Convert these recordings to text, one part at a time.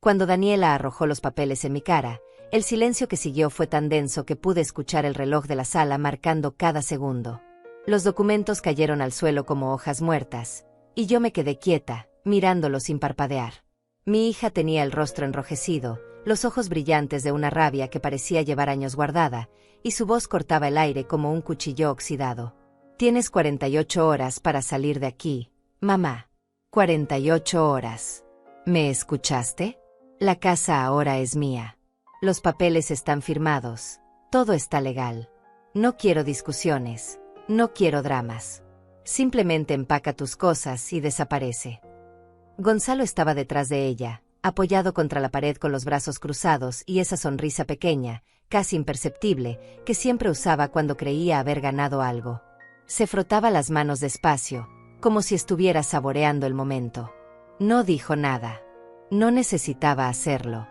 Cuando Daniela arrojó los papeles en mi cara, el silencio que siguió fue tan denso que pude escuchar el reloj de la sala marcando cada segundo. Los documentos cayeron al suelo como hojas muertas, y yo me quedé quieta, mirándolo sin parpadear. Mi hija tenía el rostro enrojecido, los ojos brillantes de una rabia que parecía llevar años guardada, y su voz cortaba el aire como un cuchillo oxidado. «Tienes 48 horas para salir de aquí, mamá. 48 horas. ¿Me escuchaste? La casa ahora es mía. Los papeles están firmados. Todo está legal. No quiero discusiones. No quiero dramas. Simplemente empaca tus cosas y desaparece». Gonzalo estaba detrás de ella, apoyado contra la pared con los brazos cruzados y esa sonrisa pequeña, casi imperceptible, que siempre usaba cuando creía haber ganado algo. Se frotaba las manos despacio, como si estuviera saboreando el momento. No dijo nada. No necesitaba hacerlo.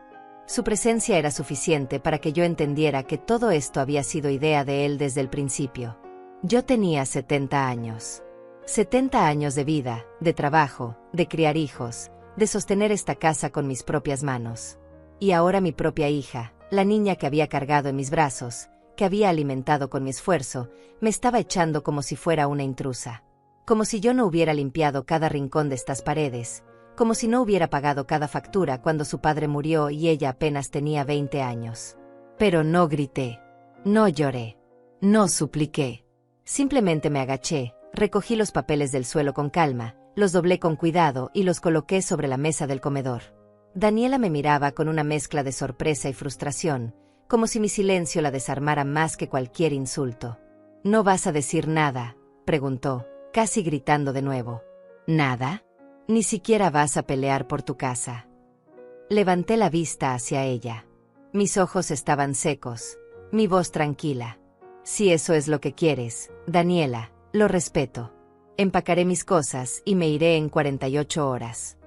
Su presencia era suficiente para que yo entendiera que todo esto había sido idea de él desde el principio. Yo tenía 70 años. 70 años de vida, de trabajo, de criar hijos, de sostener esta casa con mis propias manos. Y ahora mi propia hija, la niña que había cargado en mis brazos, que había alimentado con mi esfuerzo, me estaba echando como si fuera una intrusa. Como si yo no hubiera limpiado cada rincón de estas paredes, como si no hubiera pagado cada factura cuando su padre murió y ella apenas tenía 20 años. Pero no grité, no lloré, no supliqué. Simplemente me agaché, recogí los papeles del suelo con calma, los doblé con cuidado y los coloqué sobre la mesa del comedor. Daniela me miraba con una mezcla de sorpresa y frustración, como si mi silencio la desarmara más que cualquier insulto. «¿No vas a decir nada?», preguntó, casi gritando de nuevo. «¿Nada? Ni siquiera vas a pelear por tu casa». Levanté la vista hacia ella. Mis ojos estaban secos, mi voz tranquila. «Si eso es lo que quieres, Daniela, lo respeto. Empacaré mis cosas y me iré en 48 horas».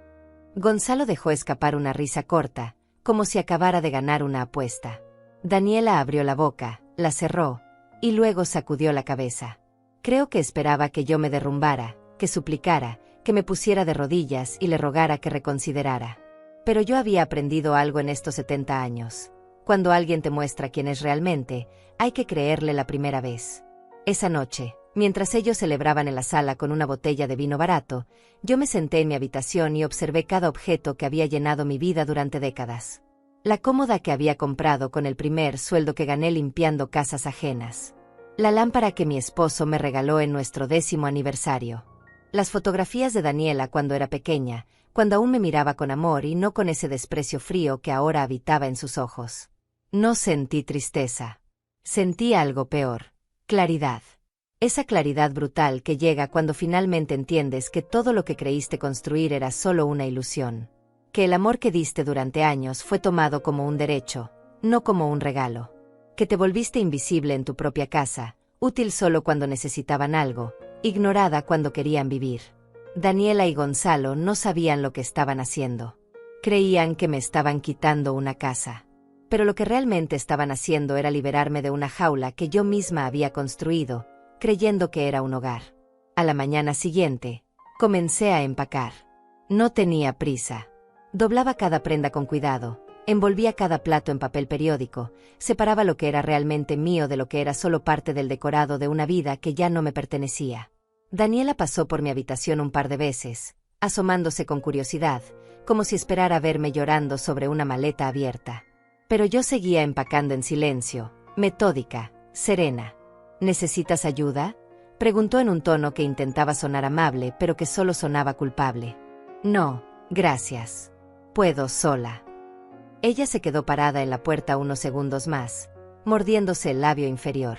Gonzalo dejó escapar una risa corta, como si acabara de ganar una apuesta. Daniela abrió la boca, la cerró, y luego sacudió la cabeza. Creo que esperaba que yo me derrumbara, que suplicara, que me pusiera de rodillas y le rogara que reconsiderara. Pero yo había aprendido algo en estos 70 años. Cuando alguien te muestra quién es realmente, hay que creerle la primera vez. Esa noche, mientras ellos celebraban en la sala con una botella de vino barato, yo me senté en mi habitación y observé cada objeto que había llenado mi vida durante décadas. La cómoda que había comprado con el primer sueldo que gané limpiando casas ajenas. La lámpara que mi esposo me regaló en nuestro 10º aniversario. Las fotografías de Daniela cuando era pequeña, cuando aún me miraba con amor y no con ese desprecio frío que ahora habitaba en sus ojos. No sentí tristeza. Sentí algo peor. Claridad. Esa claridad brutal que llega cuando finalmente entiendes que todo lo que creíste construir era solo una ilusión. Que el amor que diste durante años fue tomado como un derecho, no como un regalo. Que te volviste invisible en tu propia casa, útil solo cuando necesitaban algo, ignorada cuando querían vivir. Daniela y Gonzalo no sabían lo que estaban haciendo. Creían que me estaban quitando una casa. Pero lo que realmente estaban haciendo era liberarme de una jaula que yo misma había construido, creyendo que era un hogar. A la mañana siguiente, comencé a empacar. No tenía prisa. Doblaba cada prenda con cuidado, envolvía cada plato en papel periódico, separaba lo que era realmente mío de lo que era solo parte del decorado de una vida que ya no me pertenecía. Daniela pasó por mi habitación un par de veces, asomándose con curiosidad, como si esperara verme llorando sobre una maleta abierta. Pero yo seguía empacando en silencio, metódica, serena. «¿Necesitas ayuda?», preguntó en un tono que intentaba sonar amable pero que solo sonaba culpable. «No, gracias. Puedo sola». Ella se quedó parada en la puerta unos segundos más, mordiéndose el labio inferior.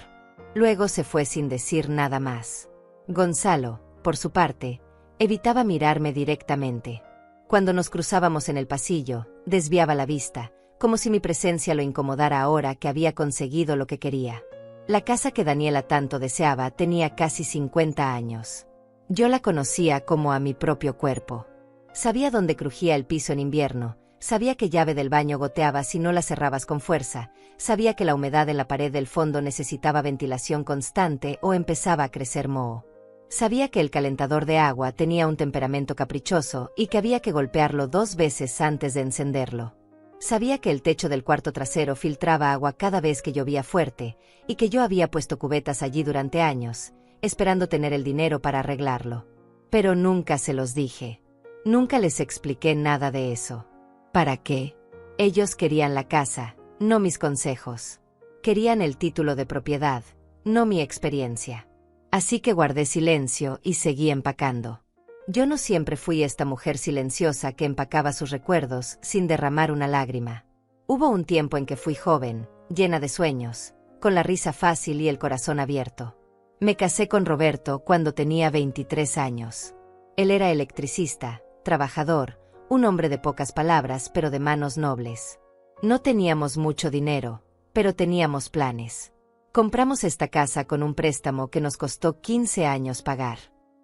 Luego se fue sin decir nada más. Gonzalo, por su parte, evitaba mirarme directamente. Cuando nos cruzábamos en el pasillo, desviaba la vista, como si mi presencia lo incomodara ahora que había conseguido lo que quería. La casa que Daniela tanto deseaba tenía casi 50 años. Yo la conocía como a mi propio cuerpo. Sabía dónde crujía el piso en invierno, sabía qué llave del baño goteaba si no la cerrabas con fuerza, sabía que la humedad en la pared del fondo necesitaba ventilación constante o empezaba a crecer moho. Sabía que el calentador de agua tenía un temperamento caprichoso y que había que golpearlo 2 veces antes de encenderlo. Sabía que el techo del cuarto trasero filtraba agua cada vez que llovía fuerte y que yo había puesto cubetas allí durante años, esperando tener el dinero para arreglarlo. Pero nunca se los dije. Nunca les expliqué nada de eso. ¿Para qué? Ellos querían la casa, no mis consejos. Querían el título de propiedad, no mi experiencia. Así que guardé silencio y seguí empacando. Yo no siempre fui esta mujer silenciosa que empacaba sus recuerdos sin derramar una lágrima. Hubo un tiempo en que fui joven, llena de sueños, con la risa fácil y el corazón abierto. Me casé con Roberto cuando tenía 23 años. Él era electricista, trabajador, un hombre de pocas palabras pero de manos nobles. No teníamos mucho dinero, pero teníamos planes. Compramos esta casa con un préstamo que nos costó 15 años pagar.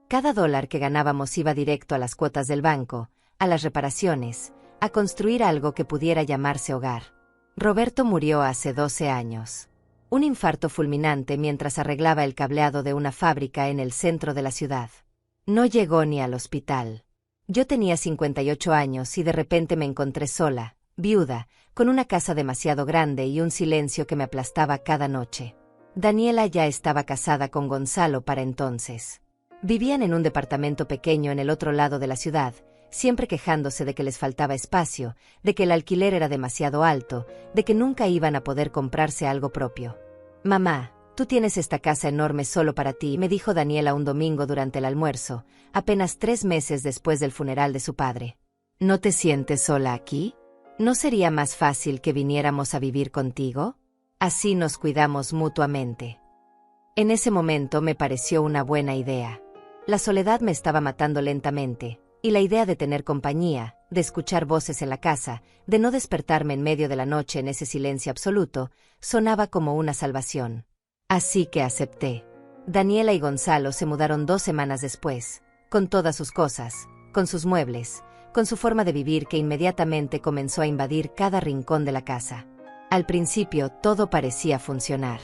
Cada dólar que ganábamos iba directo a las cuotas del banco, a las reparaciones, a construir algo que pudiera llamarse hogar. Roberto murió hace 12 años. Un infarto fulminante mientras arreglaba el cableado de una fábrica en el centro de la ciudad. No llegó ni al hospital. Yo tenía 58 años y de repente me encontré sola, viuda, con una casa demasiado grande y un silencio que me aplastaba cada noche. Daniela ya estaba casada con Gonzalo para entonces. Vivían en un departamento pequeño en el otro lado de la ciudad, siempre quejándose de que les faltaba espacio, de que el alquiler era demasiado alto, de que nunca iban a poder comprarse algo propio. «Mamá, tú tienes esta casa enorme solo para ti», me dijo Daniela un domingo durante el almuerzo, apenas 3 meses después del funeral de su padre. «¿No te sientes sola aquí? ¿No sería más fácil que viniéramos a vivir contigo? Así nos cuidamos mutuamente». En ese momento me pareció una buena idea. La soledad me estaba matando lentamente, y la idea de tener compañía, de escuchar voces en la casa, de no despertarme en medio de la noche en ese silencio absoluto, sonaba como una salvación. Así que acepté. Daniela y Gonzalo se mudaron 2 semanas después, con todas sus cosas, con sus muebles, con su forma de vivir que inmediatamente comenzó a invadir cada rincón de la casa. Al principio todo parecía funcionar.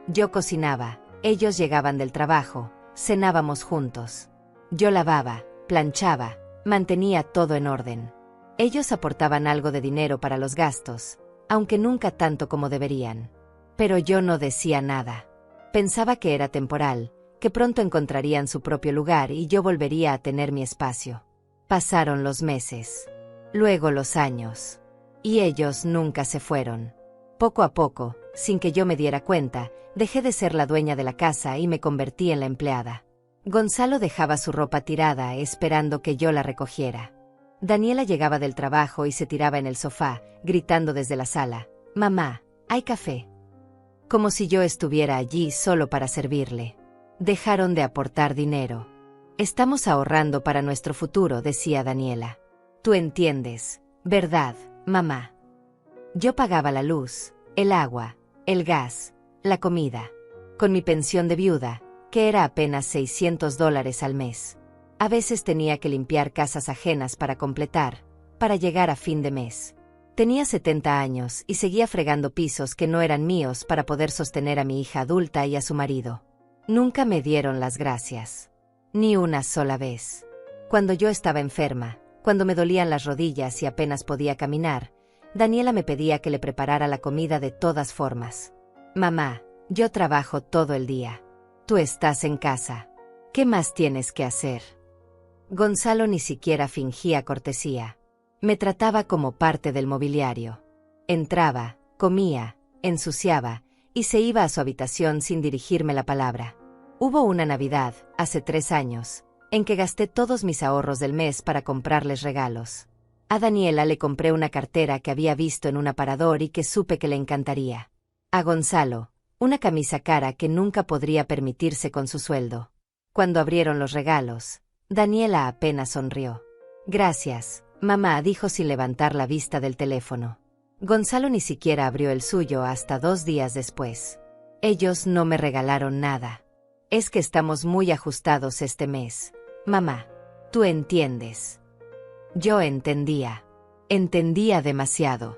Yo cocinaba, ellos llegaban del trabajo, cenábamos juntos. Yo lavaba, planchaba, mantenía todo en orden. Ellos aportaban algo de dinero para los gastos, aunque nunca tanto como deberían. Pero yo no decía nada. Pensaba que era temporal, que pronto encontrarían su propio lugar y yo volvería a tener mi espacio. Pasaron los meses. Luego los años. Y ellos nunca se fueron. Poco a poco, sin que yo me diera cuenta, dejé de ser la dueña de la casa y me convertí en la empleada. Gonzalo dejaba su ropa tirada esperando que yo la recogiera. Daniela llegaba del trabajo y se tiraba en el sofá, gritando desde la sala: «Mamá, ¿hay café?», como si yo estuviera allí solo para servirle. Dejaron de aportar dinero. «Estamos ahorrando para nuestro futuro», decía Daniela. «Tú entiendes, ¿verdad, mamá?». Yo pagaba la luz, el agua, el gas, la comida. Con mi pensión de viuda, que era apenas $600 al mes. A veces tenía que limpiar casas ajenas para completar, para llegar a fin de mes. Tenía 70 años y seguía fregando pisos que no eran míos para poder sostener a mi hija adulta y a su marido. Nunca me dieron las gracias. Ni una sola vez. Cuando yo estaba enferma, cuando me dolían las rodillas y apenas podía caminar, Daniela me pedía que le preparara la comida de todas formas. «Mamá, yo trabajo todo el día. Tú estás en casa. ¿Qué más tienes que hacer?». Gonzalo ni siquiera fingía cortesía. Me trataba como parte del mobiliario. Entraba, comía, ensuciaba, y se iba a su habitación sin dirigirme la palabra. Hubo una Navidad, hace 3 años, en que gasté todos mis ahorros del mes para comprarles regalos. A Daniela le compré una cartera que había visto en un aparador y que supe que le encantaría. A Gonzalo, una camisa cara que nunca podría permitirse con su sueldo. Cuando abrieron los regalos, Daniela apenas sonrió. «Gracias, mamá», dijo sin levantar la vista del teléfono. Gonzalo ni siquiera abrió el suyo hasta 2 días después. «Ellos no me regalaron nada. Es que estamos muy ajustados este mes. Mamá, tú entiendes». Yo entendía. Entendía demasiado.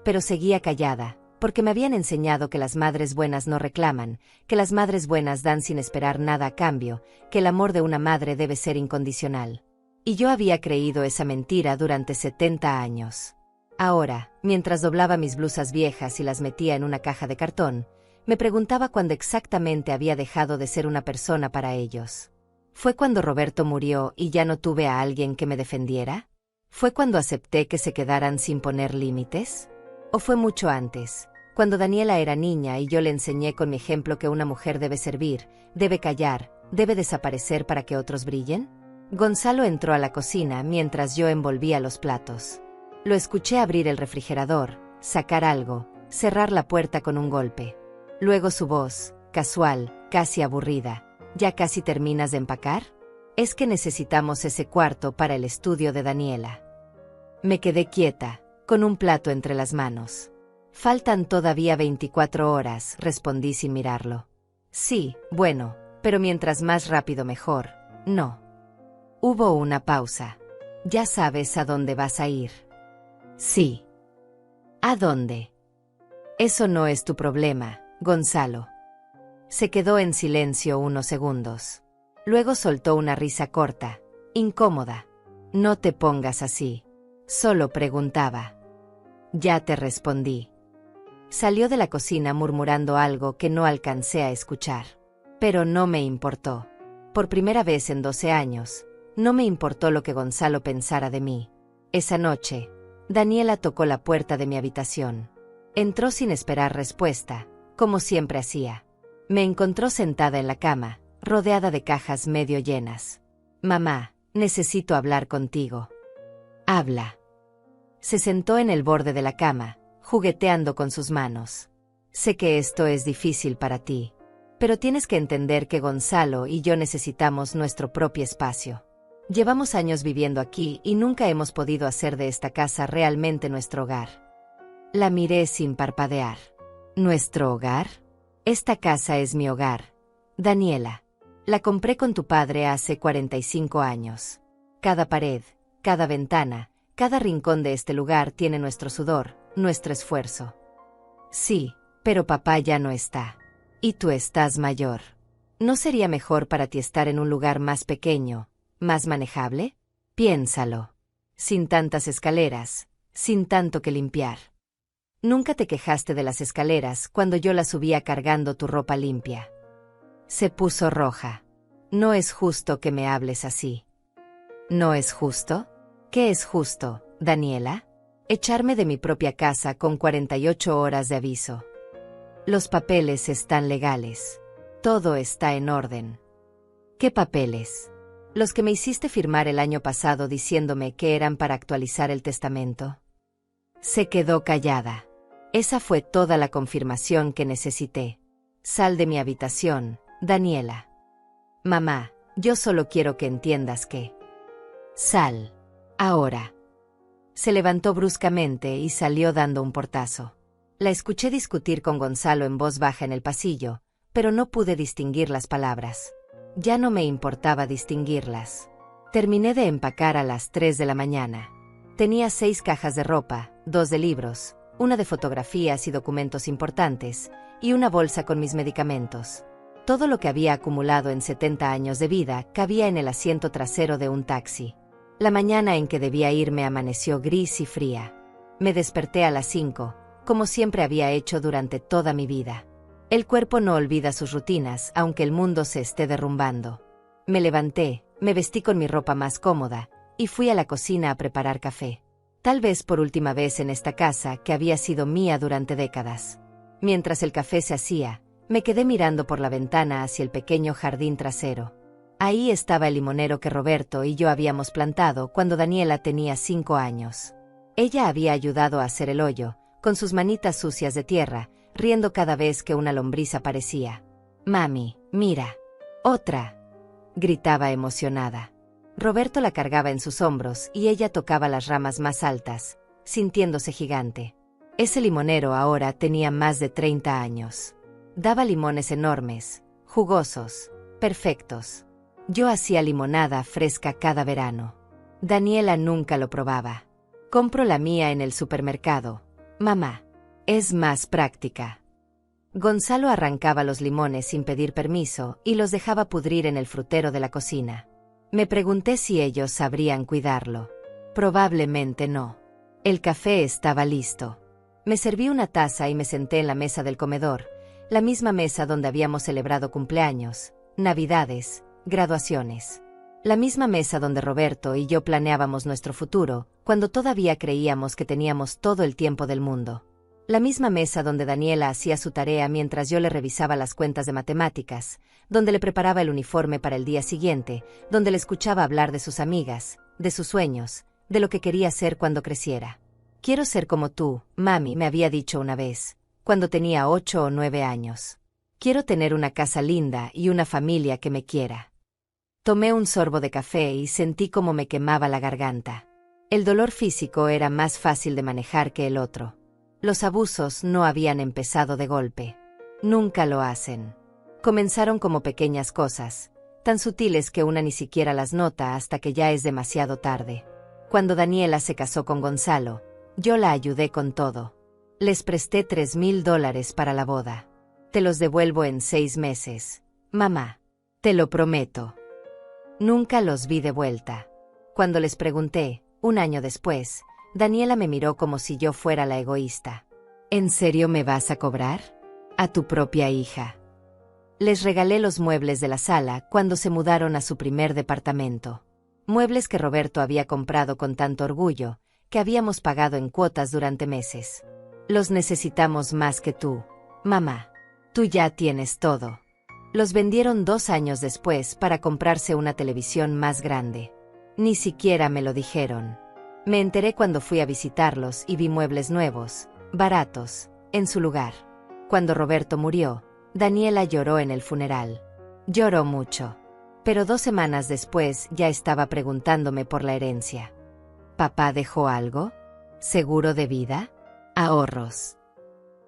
Pero seguía callada, porque me habían enseñado que las madres buenas no reclaman, que las madres buenas dan sin esperar nada a cambio, que el amor de una madre debe ser incondicional. Y yo había creído esa mentira durante 70 años. Ahora, mientras doblaba mis blusas viejas y las metía en una caja de cartón, me preguntaba cuándo exactamente había dejado de ser una persona para ellos. ¿Fue cuando Roberto murió y ya no tuve a alguien que me defendiera? ¿Fue cuando acepté que se quedaran sin poner límites? ¿O fue mucho antes, cuando Daniela era niña y yo le enseñé con mi ejemplo que una mujer debe servir, debe callar, debe desaparecer para que otros brillen? Gonzalo entró a la cocina mientras yo envolvía los platos. Lo escuché abrir el refrigerador, sacar algo, cerrar la puerta con un golpe. Luego su voz, casual, casi aburrida. ¿Ya casi terminas de empacar? Es que necesitamos ese cuarto para el estudio de Daniela. Me quedé quieta, con un plato entre las manos. Faltan todavía 24 horas, respondí sin mirarlo. Sí, bueno, pero mientras más rápido mejor. No. Hubo una pausa. ¿Ya sabes a dónde vas a ir? Sí. ¿A dónde? Eso no es tu problema, Gonzalo. Se quedó en silencio unos segundos. Luego soltó una risa corta, incómoda. No te pongas así. Solo preguntaba. Ya te respondí. Salió de la cocina murmurando algo que no alcancé a escuchar. Pero no me importó. Por primera vez en 12 años, no me importó lo que Gonzalo pensara de mí. Esa noche, Daniela tocó la puerta de mi habitación. Entró sin esperar respuesta, como siempre hacía. Me encontró sentada en la cama, rodeada de cajas medio llenas. Mamá, necesito hablar contigo. Habla. Se sentó en el borde de la cama, jugueteando con sus manos. Sé que esto es difícil para ti, pero tienes que entender que Gonzalo y yo necesitamos nuestro propio espacio. Llevamos años viviendo aquí y nunca hemos podido hacer de esta casa realmente nuestro hogar. La miré sin parpadear. ¿Nuestro hogar? Esta casa es mi hogar, Daniela. La compré con tu padre hace 45 años. Cada pared, cada ventana, cada rincón de este lugar tiene nuestro sudor, nuestro esfuerzo. Sí, pero papá ya no está. Y tú estás mayor. ¿No sería mejor para ti estar en un lugar más pequeño, más manejable? Piénsalo. Sin tantas escaleras, sin tanto que limpiar. Nunca te quejaste de las escaleras cuando yo las subía cargando tu ropa limpia. Se puso roja. No es justo que me hables así. ¿No es justo? ¿Qué es justo, Daniela? Echarme de mi propia casa con 48 horas de aviso. Los papeles están legales. Todo está en orden. ¿Qué papeles? Los que me hiciste firmar el año pasado diciéndome que eran para actualizar el testamento. Se quedó callada. Esa fue toda la confirmación que necesité. Sal de mi habitación, Daniela. Mamá, yo solo quiero que entiendas que... Sal. Ahora. Se levantó bruscamente y salió dando un portazo. La escuché discutir con Gonzalo en voz baja en el pasillo, pero no pude distinguir las palabras. Ya no me importaba distinguirlas. Terminé de empacar a las 3 de la mañana. Tenía 6 cajas de ropa, 2 de libros, una de fotografías y documentos importantes, y una bolsa con mis medicamentos. Todo lo que había acumulado en 70 años de vida cabía en el asiento trasero de un taxi. La mañana en que debía irme amaneció gris y fría. Me desperté a las 5, como siempre había hecho durante toda mi vida. El cuerpo no olvida sus rutinas, aunque el mundo se esté derrumbando. Me levanté, me vestí con mi ropa más cómoda, y fui a la cocina a preparar café. Tal vez por última vez en esta casa que había sido mía durante décadas. Mientras el café se hacía, me quedé mirando por la ventana hacia el pequeño jardín trasero. Ahí estaba el limonero que Roberto y yo habíamos plantado cuando Daniela tenía 5 años. Ella había ayudado a hacer el hoyo, con sus manitas sucias de tierra, riendo cada vez que una lombriz aparecía. «Mami, mira. ¡Otra!», gritaba emocionada. Roberto la cargaba en sus hombros y ella tocaba las ramas más altas, sintiéndose gigante. Ese limonero ahora tenía más de 30 años. Daba limones enormes, jugosos, perfectos. Yo hacía limonada fresca cada verano. Daniela nunca lo probaba. «Compro la mía en el supermercado, mamá». Es más práctica. Gonzalo arrancaba los limones sin pedir permiso y los dejaba pudrir en el frutero de la cocina. Me pregunté si ellos sabrían cuidarlo. Probablemente no. El café estaba listo. Me serví una taza y me senté en la mesa del comedor, la misma mesa donde habíamos celebrado cumpleaños, navidades, graduaciones. La misma mesa donde Roberto y yo planeábamos nuestro futuro, cuando todavía creíamos que teníamos todo el tiempo del mundo. La misma mesa donde Daniela hacía su tarea mientras yo le revisaba las cuentas de matemáticas, donde le preparaba el uniforme para el día siguiente, donde le escuchaba hablar de sus amigas, de sus sueños, de lo que quería ser cuando creciera. Quiero ser como tú, mami, me había dicho una vez, cuando tenía 8 o 9 años. Quiero tener una casa linda y una familia que me quiera. Tomé un sorbo de café y sentí como me quemaba la garganta. El dolor físico era más fácil de manejar que el otro. Los abusos no habían empezado de golpe. Nunca lo hacen. Comenzaron como pequeñas cosas, tan sutiles que una ni siquiera las nota hasta que ya es demasiado tarde. Cuando Daniela se casó con Gonzalo, yo la ayudé con todo. Les presté $3,000 para la boda. Te los devuelvo en 6 meses, mamá. Te lo prometo. Nunca los vi de vuelta. Cuando les pregunté, un año después, Daniela me miró como si yo fuera la egoísta. ¿En serio me vas a cobrar? A tu propia hija. Les regalé los muebles de la sala cuando se mudaron a su primer departamento. Muebles que Roberto había comprado con tanto orgullo, que habíamos pagado en cuotas durante meses. Los necesitamos más que tú, mamá. Tú ya tienes todo. Los vendieron 2 años después para comprarse una televisión más grande. Ni siquiera me lo dijeron. Me enteré cuando fui a visitarlos y vi muebles nuevos, baratos, en su lugar. Cuando Roberto murió, Daniela lloró en el funeral. Lloró mucho. Pero 2 semanas después ya estaba preguntándome por la herencia. ¿Papá dejó algo? ¿Seguro de vida? ¿Ahorros?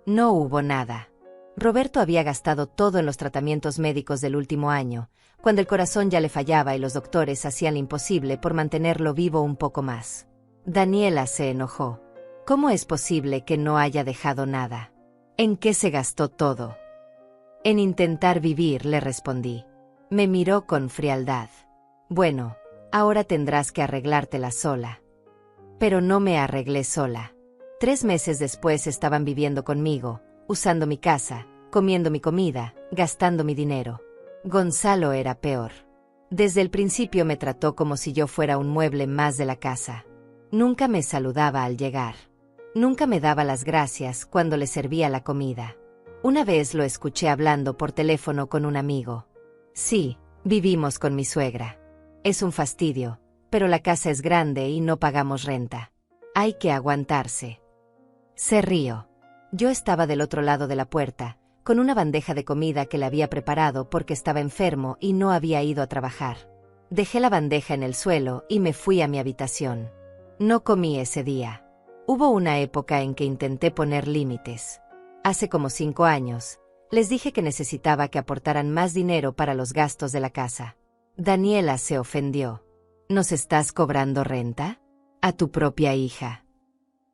No hubo nada. Roberto había gastado todo en los tratamientos médicos del último año, cuando el corazón ya le fallaba y los doctores hacían lo imposible por mantenerlo vivo un poco más. Daniela se enojó. ¿Cómo es posible que no haya dejado nada? ¿En qué se gastó todo? En intentar vivir, le respondí. Me miró con frialdad. Bueno, ahora tendrás que arreglártela sola. Pero no me arreglé sola. 3 meses después estaban viviendo conmigo, usando mi casa, comiendo mi comida, gastando mi dinero. Gonzalo era peor. Desde el principio me trató como si yo fuera un mueble más de la casa. Nunca me saludaba al llegar. Nunca me daba las gracias cuando le servía la comida. Una vez lo escuché hablando por teléfono con un amigo. Sí, vivimos con mi suegra. Es un fastidio, pero la casa es grande y no pagamos renta. Hay que aguantarse. Se rió. Yo estaba del otro lado de la puerta, con una bandeja de comida que le había preparado porque estaba enfermo y no había ido a trabajar. Dejé la bandeja en el suelo y me fui a mi habitación. No comí ese día. Hubo una época en que intenté poner límites. Hace como 5 años, les dije que necesitaba que aportaran más dinero para los gastos de la casa. Daniela se ofendió. ¿Nos estás cobrando renta? A tu propia hija.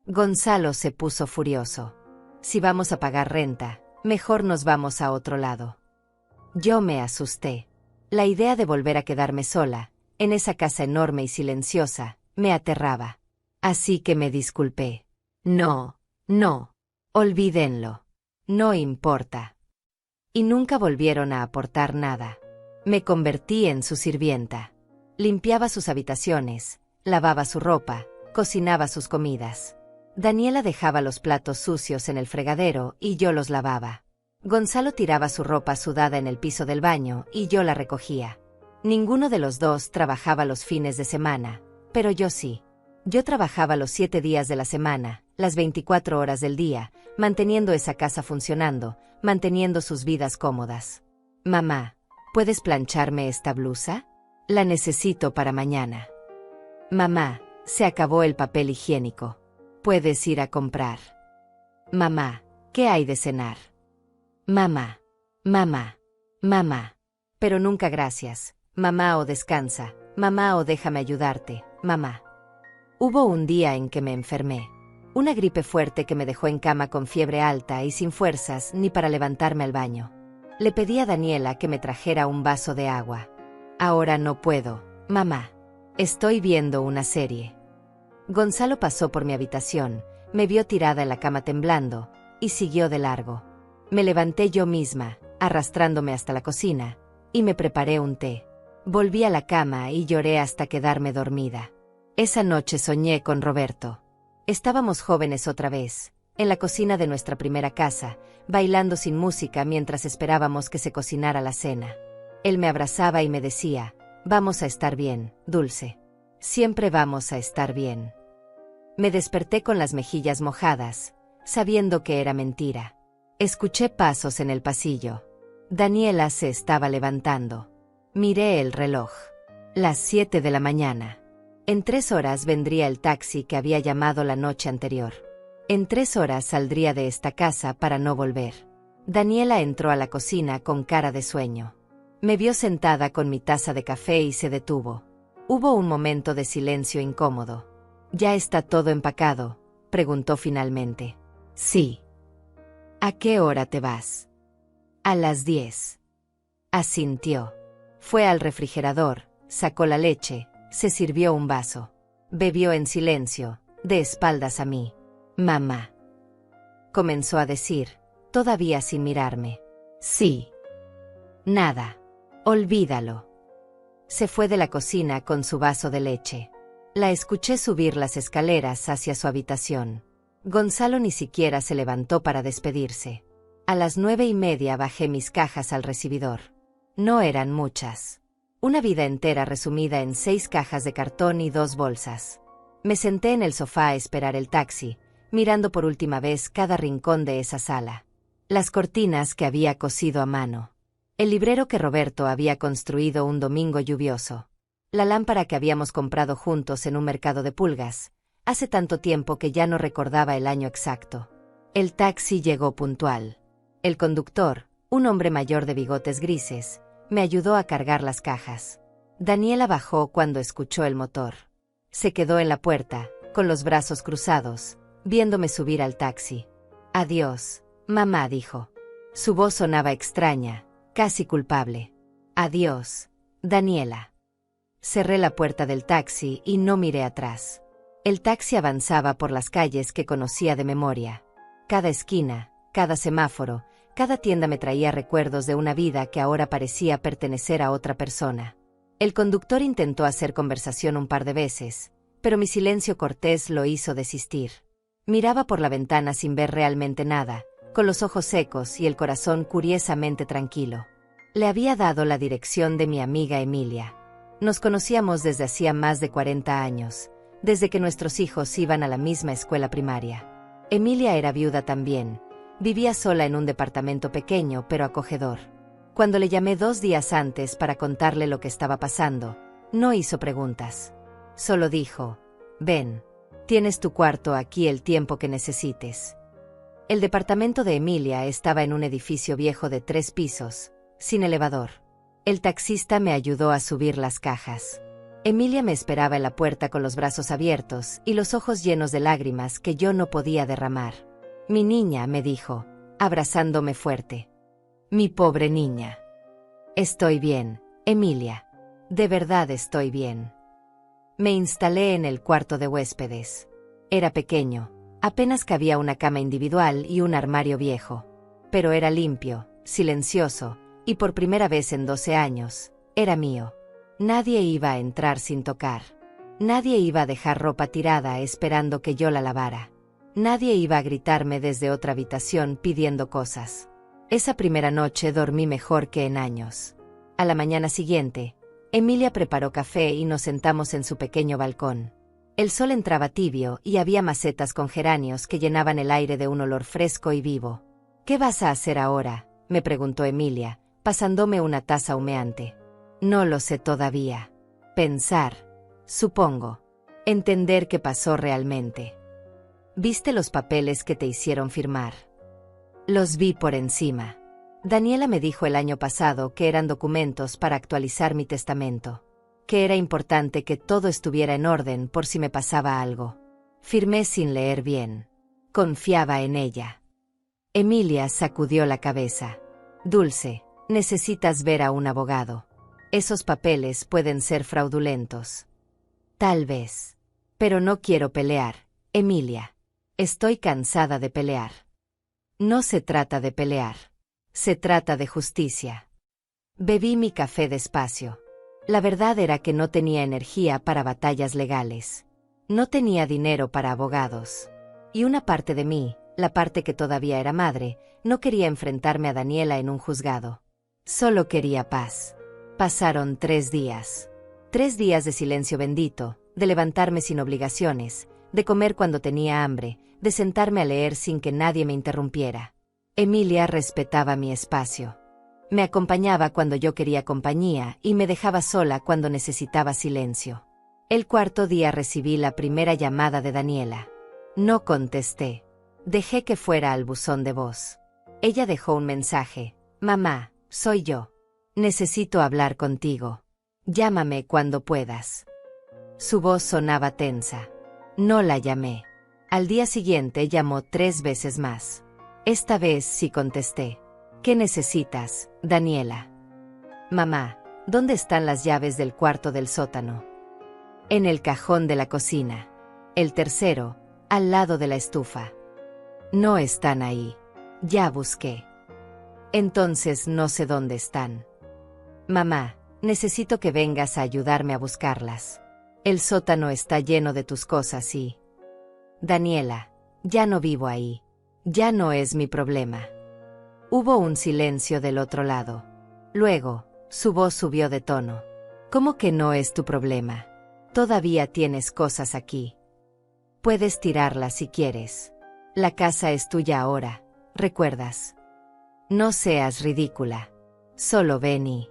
Gonzalo se puso furioso. Si vamos a pagar renta, mejor nos vamos a otro lado. Yo me asusté. La idea de volver a quedarme sola, en esa casa enorme y silenciosa, me aterraba. Así que me disculpé. No, olvídenlo. No importa. Y nunca volvieron a aportar nada. Me convertí en su sirvienta. Limpiaba sus habitaciones, lavaba su ropa, cocinaba sus comidas. Daniela dejaba los platos sucios en el fregadero y yo los lavaba. Gonzalo tiraba su ropa sudada en el piso del baño y yo la recogía. Ninguno de los dos trabajaba los fines de semana, pero yo sí. Yo trabajaba los 7 días de la semana, las 24 horas del día, manteniendo esa casa funcionando, manteniendo sus vidas cómodas. Mamá, ¿puedes plancharme esta blusa? La necesito para mañana. Mamá, se acabó el papel higiénico. Puedes ir a comprar. Mamá, ¿qué hay de cenar? Mamá. Pero nunca gracias. Mamá o descansa. Mamá o déjame ayudarte. Mamá. Hubo un día en que me enfermé. Una gripe fuerte que me dejó en cama con fiebre alta y sin fuerzas ni para levantarme al baño. Le pedí a Daniela que me trajera un vaso de agua. Ahora no puedo, mamá. Estoy viendo una serie. Gonzalo pasó por mi habitación, me vio tirada en la cama temblando, y siguió de largo. Me levanté yo misma, arrastrándome hasta la cocina, y me preparé un té. Volví a la cama y lloré hasta quedarme dormida. Esa noche soñé con Roberto. Estábamos jóvenes otra vez, en la cocina de nuestra primera casa, bailando sin música mientras esperábamos que se cocinara la cena. Él me abrazaba y me decía, vamos a estar bien, Dulce. Siempre vamos a estar bien. Me desperté con las mejillas mojadas, sabiendo que era mentira. Escuché pasos en el pasillo. Daniela se estaba levantando. Miré el reloj. Las 7 de la mañana. En 3 horas vendría el taxi que había llamado la noche anterior. En 3 horas saldría de esta casa para no volver. Daniela entró a la cocina con cara de sueño. Me vio sentada con mi taza de café y se detuvo. Hubo un momento de silencio incómodo. ¿Ya está todo empacado?, preguntó finalmente. Sí. ¿A qué hora te vas? A las 10. Asintió. Fue al refrigerador, sacó la leche, se sirvió un vaso. Bebió en silencio, de espaldas a mí. Mamá. Comenzó a decir, todavía sin mirarme. Sí. Nada. Olvídalo. Se fue de la cocina con su vaso de leche. La escuché subir las escaleras hacia su habitación. Gonzalo ni siquiera se levantó para despedirse. A las 9:30 bajé mis cajas al recibidor. No eran muchas. Una vida entera resumida en 6 cajas de cartón y 2 bolsas. Me senté en el sofá a esperar el taxi, mirando por última vez cada rincón de esa sala. Las cortinas que había cosido a mano. El librero que Roberto había construido un domingo lluvioso. La lámpara que habíamos comprado juntos en un mercado de pulgas, hace tanto tiempo que ya no recordaba el año exacto. El taxi llegó puntual. El conductor, un hombre mayor de bigotes grises, me ayudó a cargar las cajas. Daniela bajó cuando escuchó el motor. Se quedó en la puerta, con los brazos cruzados, viéndome subir al taxi. Adiós, mamá, dijo. Su voz sonaba extraña, casi culpable. Adiós, Daniela. Cerré la puerta del taxi y no miré atrás. El taxi avanzaba por las calles que conocía de memoria. Cada esquina, cada semáforo, cada tienda me traía recuerdos de una vida que ahora parecía pertenecer a otra persona. El conductor intentó hacer conversación un par de veces, pero mi silencio cortés lo hizo desistir. Miraba por la ventana sin ver realmente nada, con los ojos secos y el corazón curiosamente tranquilo. Le había dado la dirección de mi amiga Emilia. Nos conocíamos desde hacía más de 40 años, desde que nuestros hijos iban a la misma escuela primaria. Emilia era viuda también, vivía sola en un departamento pequeño pero acogedor. Cuando le llamé 2 días antes para contarle lo que estaba pasando, no hizo preguntas. Solo dijo, ven, tienes tu cuarto aquí el tiempo que necesites. El departamento de Emilia estaba en un edificio viejo de 3 pisos, sin elevador. El taxista me ayudó a subir las cajas. Emilia me esperaba en la puerta con los brazos abiertos y los ojos llenos de lágrimas que yo no podía derramar. Mi niña, me dijo, abrazándome fuerte. Mi pobre niña. Estoy bien, Emilia. De verdad estoy bien. Me instalé en el cuarto de huéspedes. Era pequeño. Apenas cabía una cama individual y un armario viejo. Pero era limpio, silencioso, y por primera vez en 12 años, era mío. Nadie iba a entrar sin tocar. Nadie iba a dejar ropa tirada esperando que yo la lavara. Nadie iba a gritarme desde otra habitación pidiendo cosas. Esa primera noche dormí mejor que en años. A la mañana siguiente, Emilia preparó café y nos sentamos en su pequeño balcón. El sol entraba tibio y había macetas con geranios que llenaban el aire de un olor fresco y vivo. ¿Qué vas a hacer ahora?, me preguntó Emilia, pasándome una taza humeante. No lo sé todavía. Pensar, supongo. Entender qué pasó realmente. ¿Viste los papeles que te hicieron firmar? Los vi por encima. Daniela me dijo el año pasado que eran documentos para actualizar mi testamento. Que era importante que todo estuviera en orden por si me pasaba algo. Firmé sin leer bien. Confiaba en ella. Emilia sacudió la cabeza. Dulce, necesitas ver a un abogado. Esos papeles pueden ser fraudulentos. Tal vez. Pero no quiero pelear, Emilia. Estoy cansada de pelear. No se trata de pelear. Se trata de justicia. Bebí mi café despacio. La verdad era que no tenía energía para batallas legales. No tenía dinero para abogados. Y una parte de mí, la parte que todavía era madre, no quería enfrentarme a Daniela en un juzgado. Solo quería paz. Pasaron 3 días. 3 días de silencio bendito, de levantarme sin obligaciones, de comer cuando tenía hambre, de sentarme a leer sin que nadie me interrumpiera. Emilia respetaba mi espacio. Me acompañaba cuando yo quería compañía y me dejaba sola cuando necesitaba silencio. El 4.º día recibí la primera llamada de Daniela. No contesté. Dejé que fuera al buzón de voz. Ella dejó un mensaje. Mamá, soy yo. Necesito hablar contigo. Llámame cuando puedas. Su voz sonaba tensa. No la llamé. Al día siguiente llamó 3 veces más. Esta vez sí contesté. ¿Qué necesitas, Daniela? Mamá, ¿dónde están las llaves del cuarto del sótano? En el cajón de la cocina. El tercero, al lado de la estufa. No están ahí. Ya busqué. Entonces no sé dónde están. Mamá, necesito que vengas a ayudarme a buscarlas. El sótano está lleno de tus cosas y... Daniela, ya no vivo ahí. Ya no es mi problema. Hubo un silencio del otro lado. Luego, su voz subió de tono. ¿Cómo que no es tu problema? Todavía tienes cosas aquí. Puedes tirarlas si quieres. La casa es tuya ahora, ¿recuerdas? No seas ridícula. Solo ven y...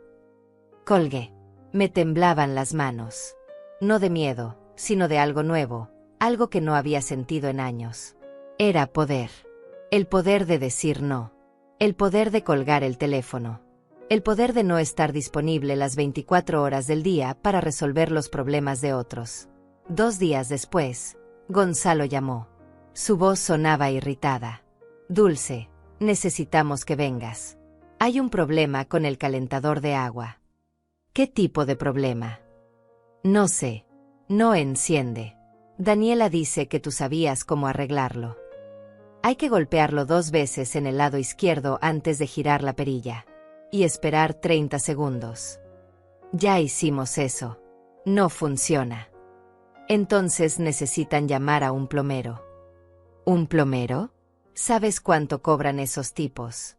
Colgué. Me temblaban las manos. No de miedo, sino de algo nuevo, algo que no había sentido en años. Era poder. El poder de decir no. El poder de colgar el teléfono. El poder de no estar disponible las 24 horas del día para resolver los problemas de otros. 2 días después, Gonzalo llamó. Su voz sonaba irritada. Dulce, necesitamos que vengas. Hay un problema con el calentador de agua. ¿Qué tipo de problema? No sé. No enciende. Daniela dice que tú sabías cómo arreglarlo. Hay que golpearlo 2 veces en el lado izquierdo antes de girar la perilla. Y esperar 30 segundos. Ya hicimos eso. No funciona. Entonces necesitan llamar a un plomero. ¿Un plomero? ¿Sabes cuánto cobran esos tipos?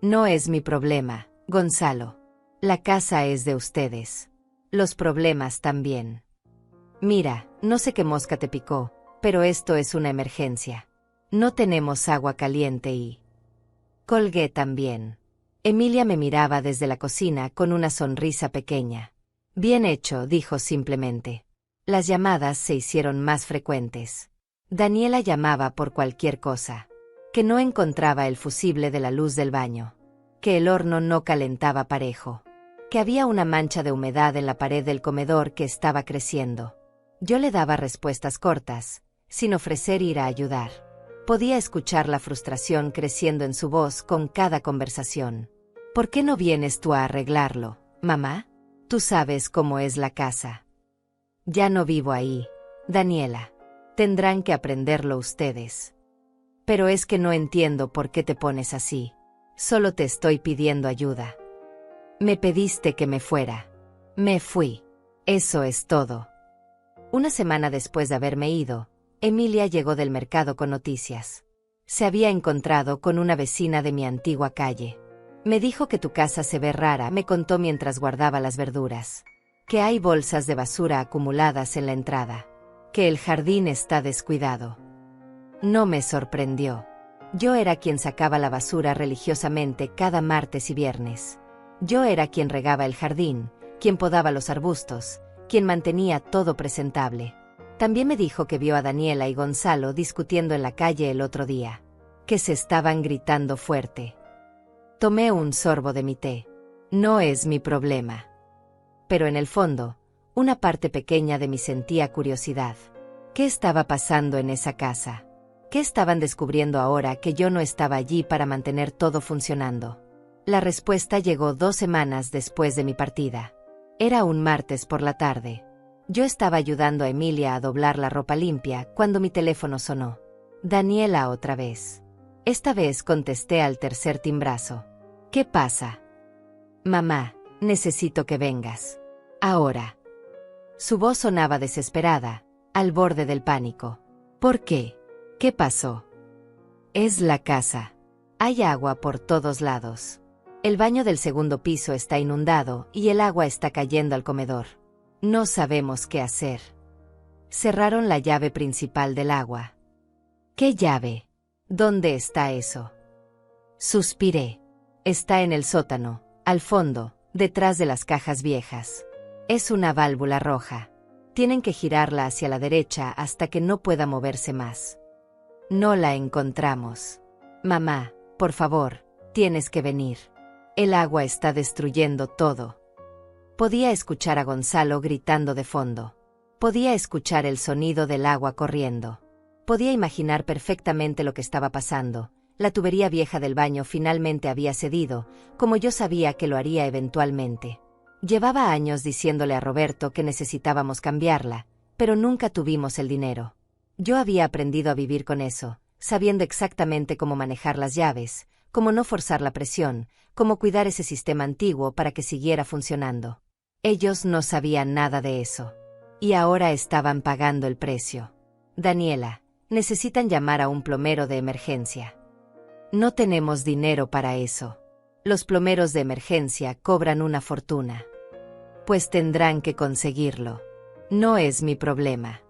No es mi problema, Gonzalo. La casa es de ustedes. Los problemas también. Mira, no sé qué mosca te picó, pero esto es una emergencia. No tenemos agua caliente y... Colgué también. Emilia me miraba desde la cocina con una sonrisa pequeña. Bien hecho, dijo simplemente. Las llamadas se hicieron más frecuentes. Daniela llamaba por cualquier cosa. Que no encontraba el fusible de la luz del baño. Que el horno no calentaba parejo. Que había una mancha de humedad en la pared del comedor que estaba creciendo. Yo le daba respuestas cortas, sin ofrecer ir a ayudar. Podía escuchar la frustración creciendo en su voz con cada conversación. ¿Por qué no vienes tú a arreglarlo, mamá? Tú sabes cómo es la casa. Ya no vivo ahí, Daniela. Tendrán que aprenderlo ustedes. Pero es que no entiendo por qué te pones así. Solo te estoy pidiendo ayuda. Me pediste que me fuera. Me fui. Eso es todo. Una semana después de haberme ido, Emilia llegó del mercado con noticias. Se había encontrado con una vecina de mi antigua calle. Me dijo que tu casa se ve rara, me contó mientras guardaba las verduras. Que hay bolsas de basura acumuladas en la entrada. Que el jardín está descuidado. No me sorprendió. Yo era quien sacaba la basura religiosamente cada martes y viernes. Yo era quien regaba el jardín, quien podaba los arbustos, quien mantenía todo presentable. También me dijo que vio a Daniela y Gonzalo discutiendo en la calle el otro día. Que se estaban gritando fuerte. Tomé un sorbo de mi té. No es mi problema. Pero en el fondo, una parte pequeña de mí sentía curiosidad. ¿Qué estaba pasando en esa casa? ¿Qué estaban descubriendo ahora que yo no estaba allí para mantener todo funcionando? La respuesta llegó 2 semanas después de mi partida. Era un martes por la tarde. Yo estaba ayudando a Emilia a doblar la ropa limpia cuando mi teléfono sonó. Daniela otra vez. Esta vez contesté al tercer timbrazo. ¿Qué pasa? Mamá, necesito que vengas. Ahora. Su voz sonaba desesperada, al borde del pánico. ¿Por qué? ¿Qué pasó? Es la casa. Hay agua por todos lados. El baño del segundo piso está inundado y el agua está cayendo al comedor. No sabemos qué hacer. Cerraron la llave principal del agua. ¿Qué llave? ¿Dónde está eso? Suspiré. Está en el sótano, al fondo, detrás de las cajas viejas. Es una válvula roja. Tienen que girarla hacia la derecha hasta que no pueda moverse más. No la encontramos. Mamá, por favor, tienes que venir. El agua está destruyendo todo. Podía escuchar a Gonzalo gritando de fondo. Podía escuchar el sonido del agua corriendo. Podía imaginar perfectamente lo que estaba pasando. La tubería vieja del baño finalmente había cedido, como yo sabía que lo haría eventualmente. Llevaba años diciéndole a Roberto que necesitábamos cambiarla, pero nunca tuvimos el dinero. Yo había aprendido a vivir con eso, sabiendo exactamente cómo manejar las llaves, cómo no forzar la presión, cómo cuidar ese sistema antiguo para que siguiera funcionando. Ellos no sabían nada de eso. Y ahora estaban pagando el precio. Daniela, necesitan llamar a un plomero de emergencia. No tenemos dinero para eso. Los plomeros de emergencia cobran una fortuna. Pues tendrán que conseguirlo. No es mi problema.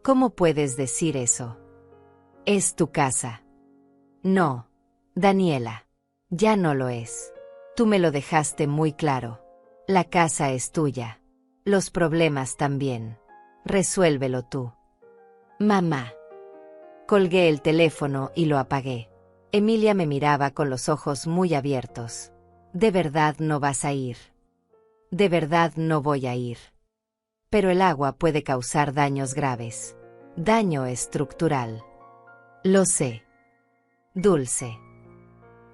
¿Cómo puedes decir eso? Es tu casa. No, Daniela. Ya no lo es. Tú me lo dejaste muy claro. La casa es tuya. Los problemas también. Resuélvelo tú. Mamá. Colgué el teléfono y lo apagué. Emilia me miraba con los ojos muy abiertos. ¿De verdad no vas a ir? De verdad no voy a ir. Pero el agua puede causar daños graves. Daño estructural. Lo sé. Dulce.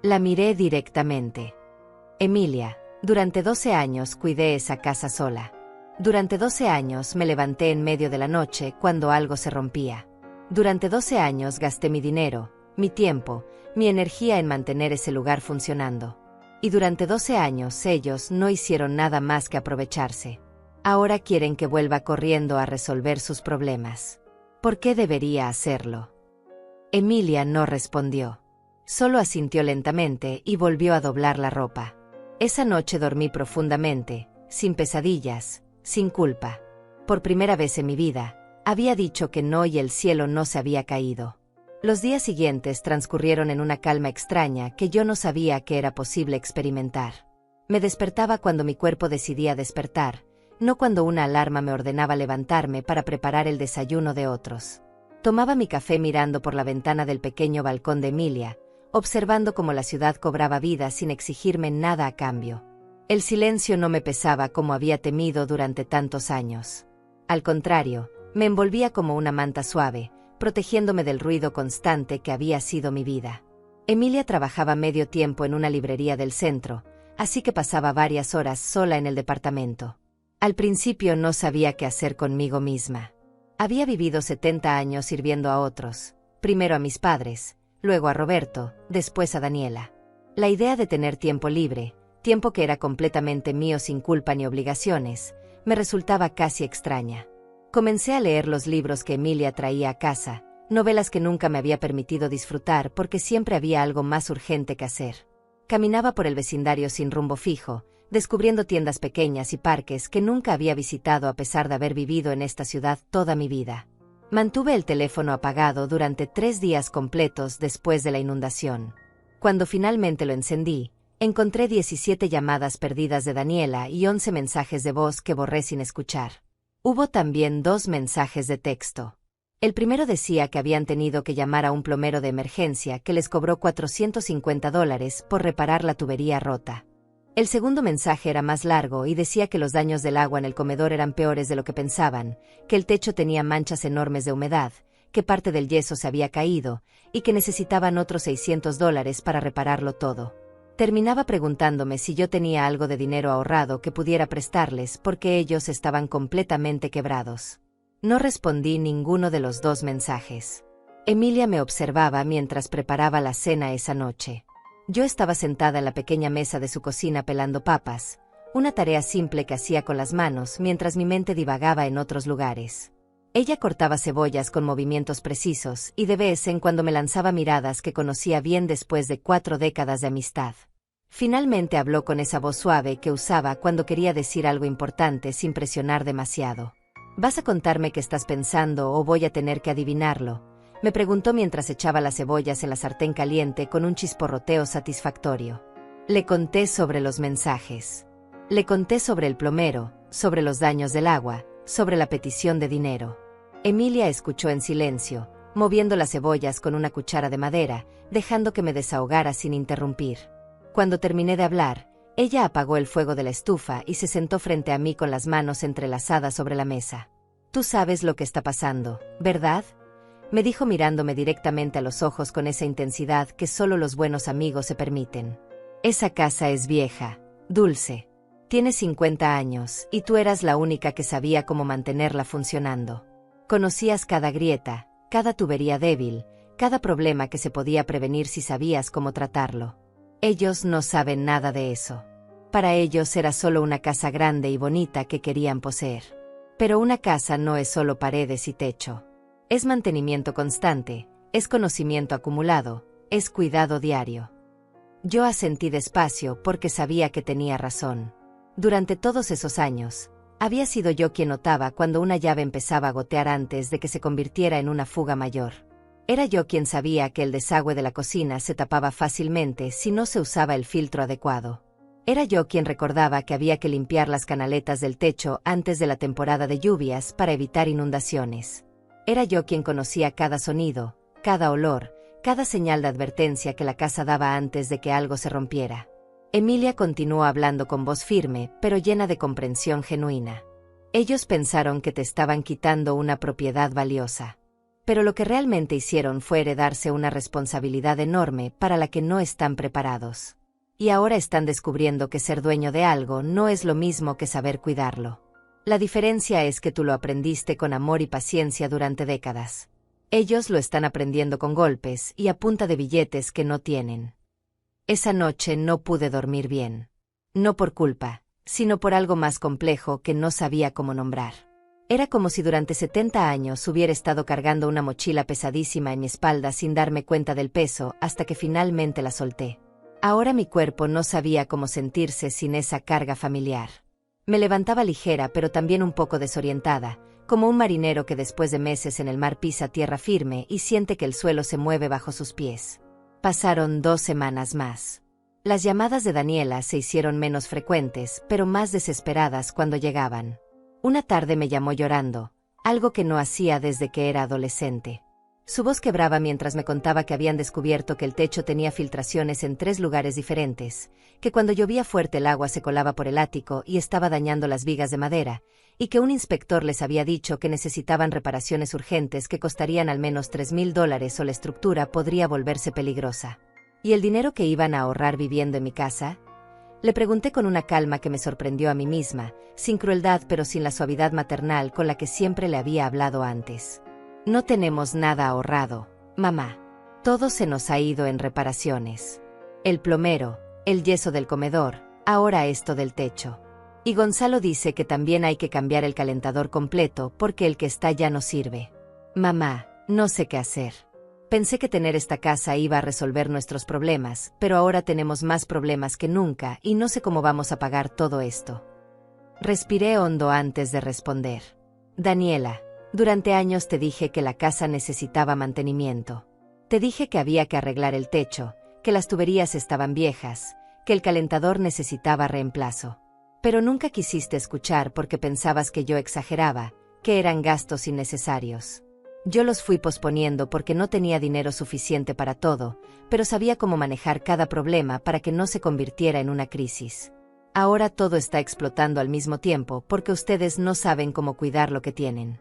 La miré directamente. Emilia, durante 12 años cuidé esa casa sola. Durante 12 años me levanté en medio de la noche cuando algo se rompía. Durante 12 años gasté mi dinero, mi tiempo, mi energía en mantener ese lugar funcionando. Y durante 12 años ellos no hicieron nada más que aprovecharse. Ahora quieren que vuelva corriendo a resolver sus problemas. ¿Por qué debería hacerlo? Emilia no respondió. Solo asintió lentamente y volvió a doblar la ropa. Esa noche dormí profundamente, sin pesadillas, sin culpa. Por primera vez en mi vida, había dicho que no y el cielo no se había caído. Los días siguientes transcurrieron en una calma extraña que yo no sabía que era posible experimentar. Me despertaba cuando mi cuerpo decidía despertar, no cuando una alarma me ordenaba levantarme para preparar el desayuno de otros. Tomaba mi café mirando por la ventana del pequeño balcón de Emilia, observando cómo la ciudad cobraba vida sin exigirme nada a cambio. El silencio no me pesaba como había temido durante tantos años. Al contrario, me envolvía como una manta suave, protegiéndome del ruido constante que había sido mi vida. Emilia trabajaba medio tiempo en una librería del centro, así que pasaba varias horas sola en el departamento. Al principio no sabía qué hacer conmigo misma. Había vivido 70 años sirviendo a otros, primero a mis padres, luego a Roberto, después a Daniela. La idea de tener tiempo libre, tiempo que era completamente mío sin culpa ni obligaciones, me resultaba casi extraña. Comencé a leer los libros que Emilia traía a casa, novelas que nunca me había permitido disfrutar porque siempre había algo más urgente que hacer. Caminaba por el vecindario sin rumbo fijo, descubriendo tiendas pequeñas y parques que nunca había visitado a pesar de haber vivido en esta ciudad toda mi vida. Mantuve el teléfono apagado durante 3 días completos después de la inundación. Cuando finalmente lo encendí, encontré 17 llamadas perdidas de Daniela y 11 mensajes de voz que borré sin escuchar. Hubo también 2 mensajes de texto. El primero decía que habían tenido que llamar a un plomero de emergencia que les cobró $450 por reparar la tubería rota. El segundo mensaje era más largo y decía que los daños del agua en el comedor eran peores de lo que pensaban, que el techo tenía manchas enormes de humedad, que parte del yeso se había caído y que necesitaban otros $600 para repararlo todo. Terminaba preguntándome si yo tenía algo de dinero ahorrado que pudiera prestarles porque ellos estaban completamente quebrados. No respondí ninguno de los dos mensajes. Emilia me observaba mientras preparaba la cena esa noche. Yo estaba sentada en la pequeña mesa de su cocina pelando papas, una tarea simple que hacía con las manos mientras mi mente divagaba en otros lugares. Ella cortaba cebollas con movimientos precisos y de vez en cuando me lanzaba miradas que conocía bien después de 4 décadas de amistad. Finalmente habló con esa voz suave que usaba cuando quería decir algo importante sin presionar demasiado. ¿Vas a contarme qué estás pensando o voy a tener que adivinarlo?, me preguntó mientras echaba las cebollas en la sartén caliente con un chisporroteo satisfactorio. Le conté sobre los mensajes. Le conté sobre el plomero, sobre los daños del agua, sobre la petición de dinero. Emilia escuchó en silencio, moviendo las cebollas con una cuchara de madera, dejando que me desahogara sin interrumpir. Cuando terminé de hablar, ella apagó el fuego de la estufa y se sentó frente a mí con las manos entrelazadas sobre la mesa. Tú sabes lo que está pasando, ¿verdad?, me dijo mirándome directamente a los ojos con esa intensidad que solo los buenos amigos se permiten. Esa casa es vieja, Dulce. Tiene 50 años, y tú eras la única que sabía cómo mantenerla funcionando. Conocías cada grieta, cada tubería débil, cada problema que se podía prevenir si sabías cómo tratarlo. Ellos no saben nada de eso. Para ellos era solo una casa grande y bonita que querían poseer. Pero una casa no es solo paredes y techo. Es mantenimiento constante, es conocimiento acumulado, es cuidado diario. Yo asentí despacio porque sabía que tenía razón. Durante todos esos años, había sido yo quien notaba cuando una llave empezaba a gotear antes de que se convirtiera en una fuga mayor. Era yo quien sabía que el desagüe de la cocina se tapaba fácilmente si no se usaba el filtro adecuado. Era yo quien recordaba que había que limpiar las canaletas del techo antes de la temporada de lluvias para evitar inundaciones. Era yo quien conocía cada sonido, cada olor, cada señal de advertencia que la casa daba antes de que algo se rompiera. Emilia continuó hablando con voz firme, pero llena de comprensión genuina. Ellos pensaron que te estaban quitando una propiedad valiosa. Pero lo que realmente hicieron fue heredarse una responsabilidad enorme para la que no están preparados. Y ahora están descubriendo que ser dueño de algo no es lo mismo que saber cuidarlo. La diferencia es que tú lo aprendiste con amor y paciencia durante décadas. Ellos lo están aprendiendo con golpes y a punta de billetes que no tienen. Esa noche no pude dormir bien. No por culpa, sino por algo más complejo que no sabía cómo nombrar. Era como si durante 70 años hubiera estado cargando una mochila pesadísima en mi espalda sin darme cuenta del peso hasta que finalmente la solté. Ahora mi cuerpo no sabía cómo sentirse sin esa carga familiar. Me levantaba ligera pero también un poco desorientada, como un marinero que después de meses en el mar pisa tierra firme y siente que el suelo se mueve bajo sus pies. Pasaron 2 semanas más. Las llamadas de Daniela se hicieron menos frecuentes, pero más desesperadas cuando llegaban. Una tarde me llamó llorando, algo que no hacía desde que era adolescente. Su voz quebraba mientras me contaba que habían descubierto que el techo tenía filtraciones en 3 lugares diferentes, que cuando llovía fuerte el agua se colaba por el ático y estaba dañando las vigas de madera, y que un inspector les había dicho que necesitaban reparaciones urgentes que costarían al menos $3,000 o la estructura podría volverse peligrosa. ¿Y el dinero que iban a ahorrar viviendo en mi casa? Le pregunté con una calma que me sorprendió a mí misma, sin crueldad pero sin la suavidad maternal con la que siempre le había hablado antes. No tenemos nada ahorrado, mamá. Todo se nos ha ido en reparaciones. El plomero, el yeso del comedor, ahora esto del techo. Y Gonzalo dice que también hay que cambiar el calentador completo porque el que está ya no sirve. Mamá, no sé qué hacer. Pensé que tener esta casa iba a resolver nuestros problemas, pero ahora tenemos más problemas que nunca y no sé cómo vamos a pagar todo esto. Respiré hondo antes de responder. Daniela, durante años te dije que la casa necesitaba mantenimiento. Te dije que había que arreglar el techo, que las tuberías estaban viejas, que el calentador necesitaba reemplazo. Pero nunca quisiste escuchar porque pensabas que yo exageraba, que eran gastos innecesarios. Yo los fui posponiendo porque no tenía dinero suficiente para todo, pero sabía cómo manejar cada problema para que no se convirtiera en una crisis. Ahora todo está explotando al mismo tiempo porque ustedes no saben cómo cuidar lo que tienen.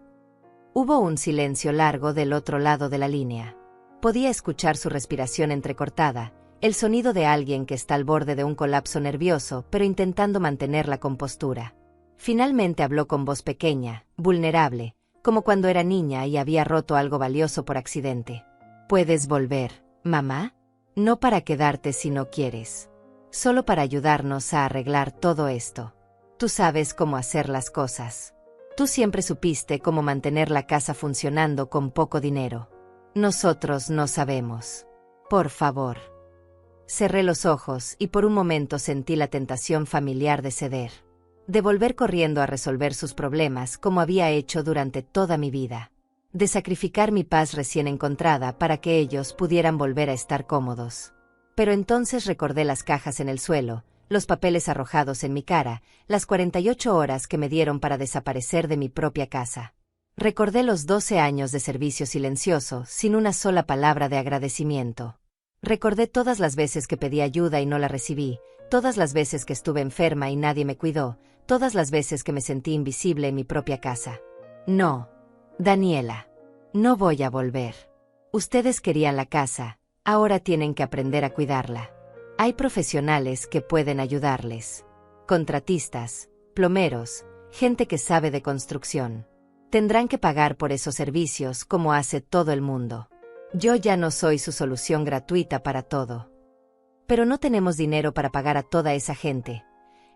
Hubo un silencio largo del otro lado de la línea. Podía escuchar su respiración entrecortada, el sonido de alguien que está al borde de un colapso nervioso, pero intentando mantener la compostura. Finalmente habló con voz pequeña, vulnerable, como cuando era niña y había roto algo valioso por accidente. ¿Puedes volver, mamá? No para quedarte si no quieres. Solo para ayudarnos a arreglar todo esto. Tú sabes cómo hacer las cosas. Tú siempre supiste cómo mantener la casa funcionando con poco dinero. Nosotros no sabemos. Por favor. Cerré los ojos y por un momento sentí la tentación familiar de ceder. De volver corriendo a resolver sus problemas como había hecho durante toda mi vida. De sacrificar mi paz recién encontrada para que ellos pudieran volver a estar cómodos. Pero entonces recordé las cajas en el suelo, los papeles arrojados en mi cara, las 48 horas que me dieron para desaparecer de mi propia casa. Recordé los 12 años de servicio silencioso, sin una sola palabra de agradecimiento. Recordé todas las veces que pedí ayuda y no la recibí, todas las veces que estuve enferma y nadie me cuidó, todas las veces que me sentí invisible en mi propia casa. No, Daniela. No voy a volver. Ustedes querían la casa, ahora tienen que aprender a cuidarla. Hay profesionales que pueden ayudarles. Contratistas, plomeros, gente que sabe de construcción. Tendrán que pagar por esos servicios como hace todo el mundo. Yo ya no soy su solución gratuita para todo. Pero no tenemos dinero para pagar a toda esa gente,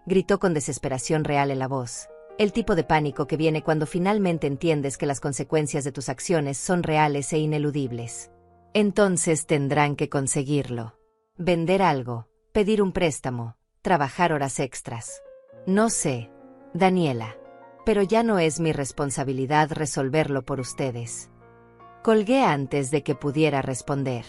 gritó con desesperación real en la voz. El tipo de pánico que viene cuando finalmente entiendes que las consecuencias de tus acciones son reales e ineludibles. Entonces tendrán que conseguirlo. Vender algo, pedir un préstamo, trabajar horas extras. No sé, Daniela. Pero ya no es mi responsabilidad resolverlo por ustedes. Colgué antes de que pudiera responder.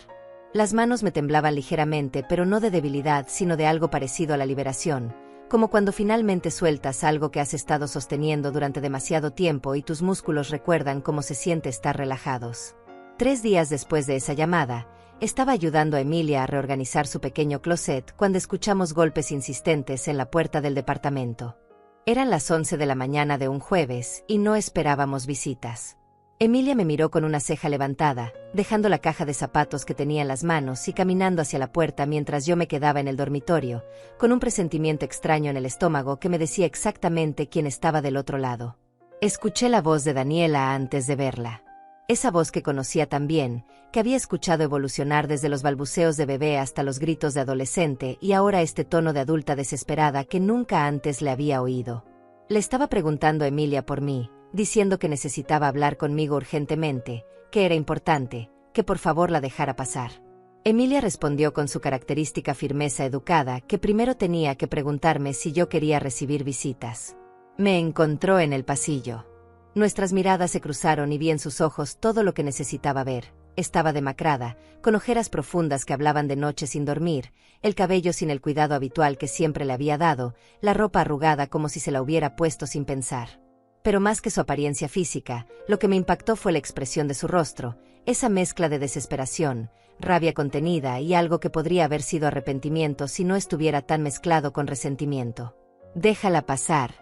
Las manos me temblaban ligeramente, pero no de debilidad, sino de algo parecido a la liberación, como cuando finalmente sueltas algo que has estado sosteniendo durante demasiado tiempo y tus músculos recuerdan cómo se siente estar relajados. 3 días después de esa llamada, estaba ayudando a Emilia a reorganizar su pequeño closet cuando escuchamos golpes insistentes en la puerta del departamento. Eran las 11 de la mañana de un jueves y no esperábamos visitas. Emilia me miró con una ceja levantada, dejando la caja de zapatos que tenía en las manos y caminando hacia la puerta mientras yo me quedaba en el dormitorio, con un presentimiento extraño en el estómago que me decía exactamente quién estaba del otro lado. Escuché la voz de Daniela antes de verla. Esa voz que conocía tan bien, que había escuchado evolucionar desde los balbuceos de bebé hasta los gritos de adolescente y ahora este tono de adulta desesperada que nunca antes le había oído. Le estaba preguntando a Emilia por mí, diciendo que necesitaba hablar conmigo urgentemente, que era importante, que por favor la dejara pasar. Emilia respondió con su característica firmeza educada que primero tenía que preguntarme si yo quería recibir visitas. Me encontró en el pasillo. Nuestras miradas se cruzaron y vi en sus ojos todo lo que necesitaba ver. Estaba demacrada, con ojeras profundas que hablaban de noche sin dormir, el cabello sin el cuidado habitual que siempre le había dado, la ropa arrugada como si se la hubiera puesto sin pensar. Pero más que su apariencia física, lo que me impactó fue la expresión de su rostro, esa mezcla de desesperación, rabia contenida y algo que podría haber sido arrepentimiento si no estuviera tan mezclado con resentimiento. Déjala pasar,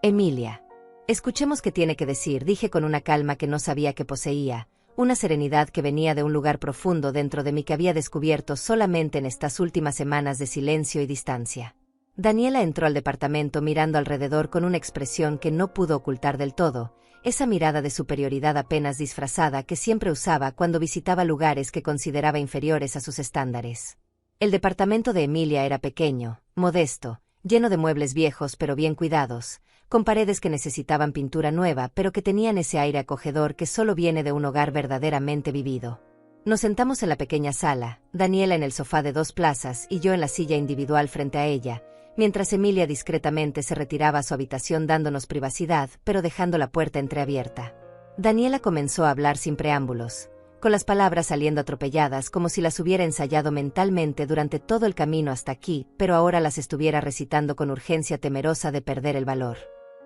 Emilia. Escuchemos qué tiene que decir, dije con una calma que no sabía que poseía, una serenidad que venía de un lugar profundo dentro de mí que había descubierto solamente en estas últimas semanas de silencio y distancia. Daniela entró al departamento mirando alrededor con una expresión que no pudo ocultar del todo, esa mirada de superioridad apenas disfrazada que siempre usaba cuando visitaba lugares que consideraba inferiores a sus estándares. El departamento de Emilia era pequeño, modesto, lleno de muebles viejos pero bien cuidados, con paredes que necesitaban pintura nueva pero que tenían ese aire acogedor que solo viene de un hogar verdaderamente vivido. Nos sentamos en la pequeña sala, Daniela en el sofá de 2 plazas y yo en la silla individual frente a ella, mientras Emilia discretamente se retiraba a su habitación dándonos privacidad, pero dejando la puerta entreabierta. Daniela comenzó a hablar sin preámbulos, con las palabras saliendo atropelladas como si las hubiera ensayado mentalmente durante todo el camino hasta aquí, pero ahora las estuviera recitando con urgencia temerosa de perder el valor.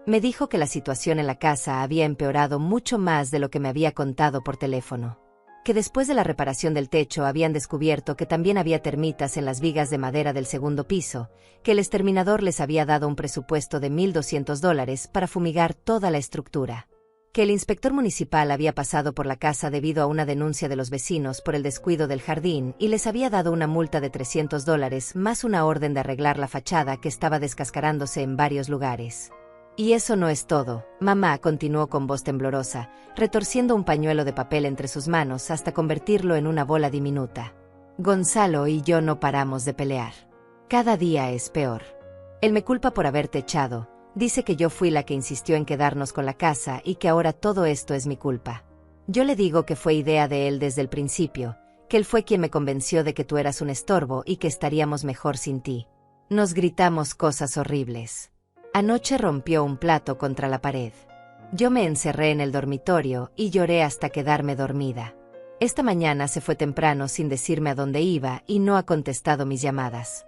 Me dijo que la situación en la casa había empeorado mucho más de lo que me había contado por teléfono. Que después de la reparación del techo habían descubierto que también había termitas en las vigas de madera del segundo piso, que el exterminador les había dado un presupuesto de $1,200 para fumigar toda la estructura. Que el inspector municipal había pasado por la casa debido a una denuncia de los vecinos por el descuido del jardín y les había dado una multa de $300 más una orden de arreglar la fachada que estaba descascarándose en varios lugares. Y eso no es todo, mamá continuó con voz temblorosa, retorciendo un pañuelo de papel entre sus manos hasta convertirlo en una bola diminuta. Gonzalo y yo no paramos de pelear. Cada día es peor. Él me culpa por haberte echado. Dice que yo fui la que insistió en quedarnos con la casa y que ahora todo esto es mi culpa. Yo le digo que fue idea de él desde el principio, que él fue quien me convenció de que tú eras un estorbo y que estaríamos mejor sin ti. Nos gritamos cosas horribles. Anoche rompió un plato contra la pared. Yo me encerré en el dormitorio y lloré hasta quedarme dormida. Esta mañana se fue temprano sin decirme a dónde iba y no ha contestado mis llamadas.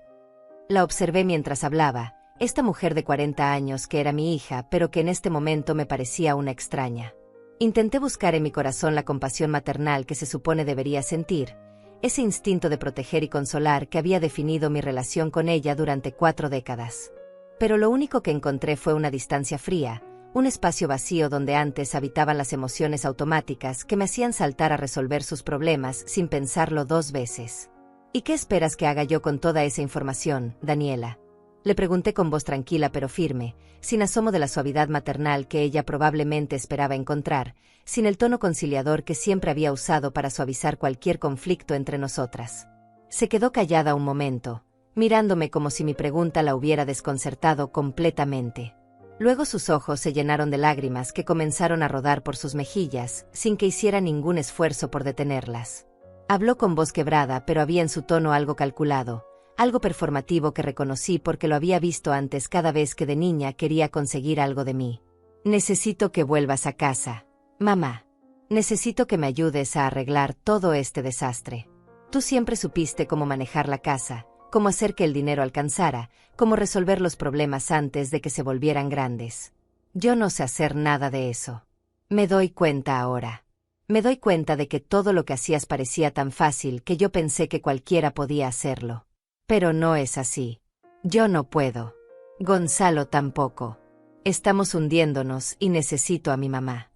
La observé mientras hablaba. Esta mujer de 40 años que era mi hija, pero que en este momento me parecía una extraña. Intenté buscar en mi corazón la compasión maternal que se supone debería sentir, ese instinto de proteger y consolar que había definido mi relación con ella durante 4 décadas. Pero lo único que encontré fue una distancia fría, un espacio vacío donde antes habitaban las emociones automáticas que me hacían saltar a resolver sus problemas sin pensarlo 2 veces. ¿Y qué esperas que haga yo con toda esa información, Daniela? Le pregunté con voz tranquila pero firme, sin asomo de la suavidad maternal que ella probablemente esperaba encontrar, sin el tono conciliador que siempre había usado para suavizar cualquier conflicto entre nosotras. Se quedó callada un momento, mirándome como si mi pregunta la hubiera desconcertado completamente. Luego sus ojos se llenaron de lágrimas que comenzaron a rodar por sus mejillas, sin que hiciera ningún esfuerzo por detenerlas. Habló con voz quebrada pero había en su tono algo calculado, algo performativo que reconocí porque lo había visto antes cada vez que de niña quería conseguir algo de mí. Necesito que vuelvas a casa, mamá. Necesito que me ayudes a arreglar todo este desastre. Tú siempre supiste cómo manejar la casa, cómo hacer que el dinero alcanzara, cómo resolver los problemas antes de que se volvieran grandes. Yo no sé hacer nada de eso. Me doy cuenta ahora. Me doy cuenta de que todo lo que hacías parecía tan fácil que yo pensé que cualquiera podía hacerlo. Pero no es así. Yo no puedo. Gonzalo tampoco. Estamos hundiéndonos y necesito a mi mamá.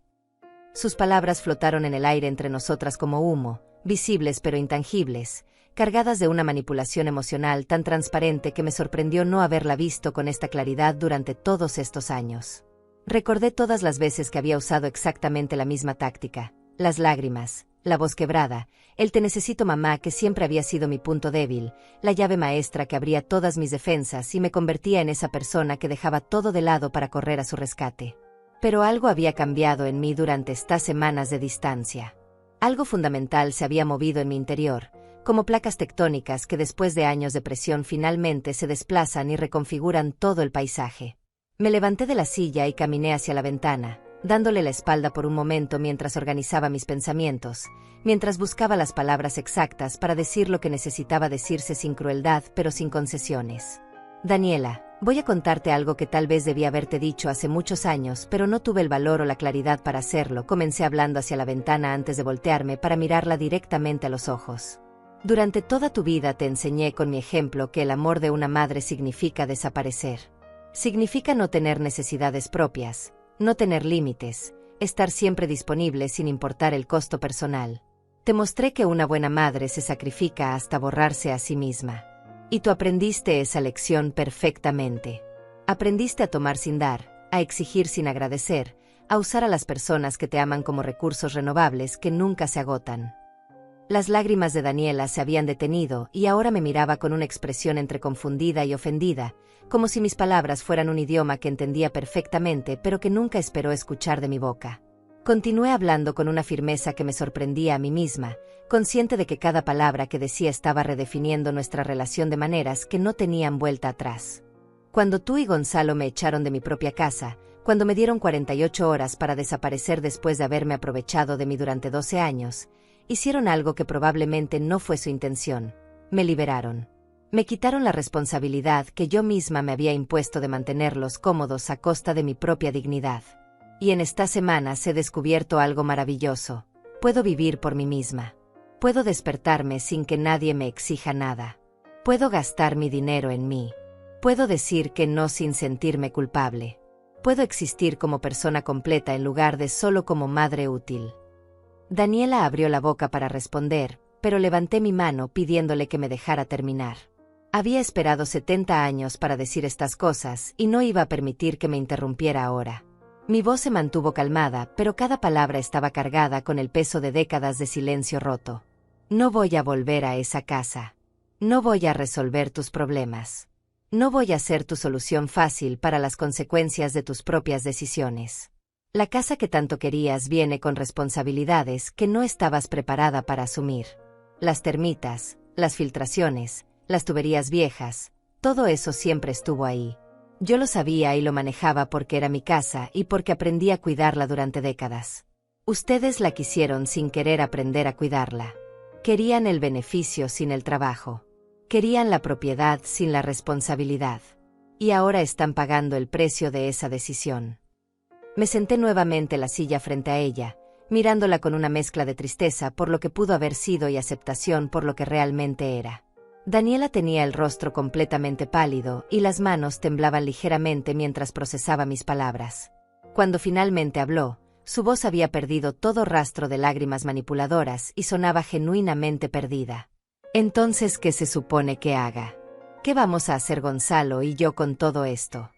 Sus palabras flotaron en el aire entre nosotras como humo, visibles pero intangibles, cargadas de una manipulación emocional tan transparente que me sorprendió no haberla visto con esta claridad durante todos estos años. Recordé todas las veces que había usado exactamente la misma táctica, las lágrimas, la voz quebrada, el te necesito mamá que siempre había sido mi punto débil, la llave maestra que abría todas mis defensas y me convertía en esa persona que dejaba todo de lado para correr a su rescate. Pero algo había cambiado en mí durante estas semanas de distancia. Algo fundamental se había movido en mi interior, como placas tectónicas que después de años de presión finalmente se desplazan y reconfiguran todo el paisaje. Me levanté de la silla y caminé hacia la ventana, dándole la espalda por un momento mientras organizaba mis pensamientos, mientras buscaba las palabras exactas para decir lo que necesitaba decirse sin crueldad pero sin concesiones. Daniela, voy a contarte algo que tal vez debía haberte dicho hace muchos años, pero no tuve el valor o la claridad para hacerlo. Comencé hablando hacia la ventana antes de voltearme para mirarla directamente a los ojos. Durante toda tu vida te enseñé con mi ejemplo que el amor de una madre significa desaparecer. Significa no tener necesidades propias, no tener límites, estar siempre disponible sin importar el costo personal. Te mostré que una buena madre se sacrifica hasta borrarse a sí misma. Y tú aprendiste esa lección perfectamente. Aprendiste a tomar sin dar, a exigir sin agradecer, a usar a las personas que te aman como recursos renovables que nunca se agotan. Las lágrimas de Daniela se habían detenido y ahora me miraba con una expresión entre confundida y ofendida, como si mis palabras fueran un idioma que entendía perfectamente pero que nunca esperó escuchar de mi boca. Continué hablando con una firmeza que me sorprendía a mí misma, consciente de que cada palabra que decía estaba redefiniendo nuestra relación de maneras que no tenían vuelta atrás. Cuando tú y Gonzalo me echaron de mi propia casa, cuando me dieron 48 horas para desaparecer después de haberme aprovechado de mí durante 12 años, hicieron algo que probablemente no fue su intención. Me liberaron. Me quitaron la responsabilidad que yo misma me había impuesto de mantenerlos cómodos a costa de mi propia dignidad. Y en estas semanas he descubierto algo maravilloso. Puedo vivir por mí misma. Puedo despertarme sin que nadie me exija nada. Puedo gastar mi dinero en mí. Puedo decir que no sin sentirme culpable. Puedo existir como persona completa en lugar de solo como madre útil. Daniela abrió la boca para responder, pero levanté mi mano pidiéndole que me dejara terminar. Había esperado 70 años para decir estas cosas y no iba a permitir que me interrumpiera ahora. Mi voz se mantuvo calmada, pero cada palabra estaba cargada con el peso de décadas de silencio roto. No voy a volver a esa casa. No voy a resolver tus problemas. No voy a ser tu solución fácil para las consecuencias de tus propias decisiones. La casa que tanto querías viene con responsabilidades que no estabas preparada para asumir. Las termitas, las filtraciones, las tuberías viejas, todo eso siempre estuvo ahí. Yo lo sabía y lo manejaba porque era mi casa y porque aprendí a cuidarla durante décadas. Ustedes la quisieron sin querer aprender a cuidarla. Querían el beneficio sin el trabajo. Querían la propiedad sin la responsabilidad. Y ahora están pagando el precio de esa decisión. Me senté nuevamente en la silla frente a ella, mirándola con una mezcla de tristeza por lo que pudo haber sido y aceptación por lo que realmente era. Daniela tenía el rostro completamente pálido y las manos temblaban ligeramente mientras procesaba mis palabras. Cuando finalmente habló, su voz había perdido todo rastro de lágrimas manipuladoras y sonaba genuinamente perdida. Entonces, ¿qué se supone que haga? ¿Qué vamos a hacer Gonzalo y yo con todo esto?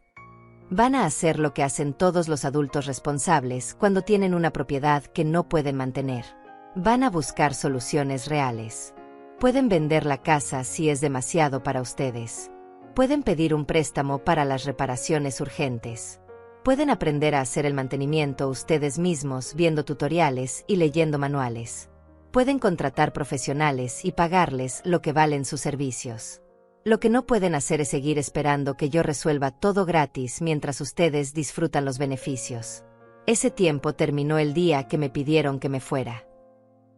Van a hacer lo que hacen todos los adultos responsables cuando tienen una propiedad que no pueden mantener. Van a buscar soluciones reales. Pueden vender la casa si es demasiado para ustedes. Pueden pedir un préstamo para las reparaciones urgentes. Pueden aprender a hacer el mantenimiento ustedes mismos viendo tutoriales y leyendo manuales. Pueden contratar profesionales y pagarles lo que valen sus servicios. Lo que no pueden hacer es seguir esperando que yo resuelva todo gratis mientras ustedes disfrutan los beneficios. Ese tiempo terminó el día que me pidieron que me fuera.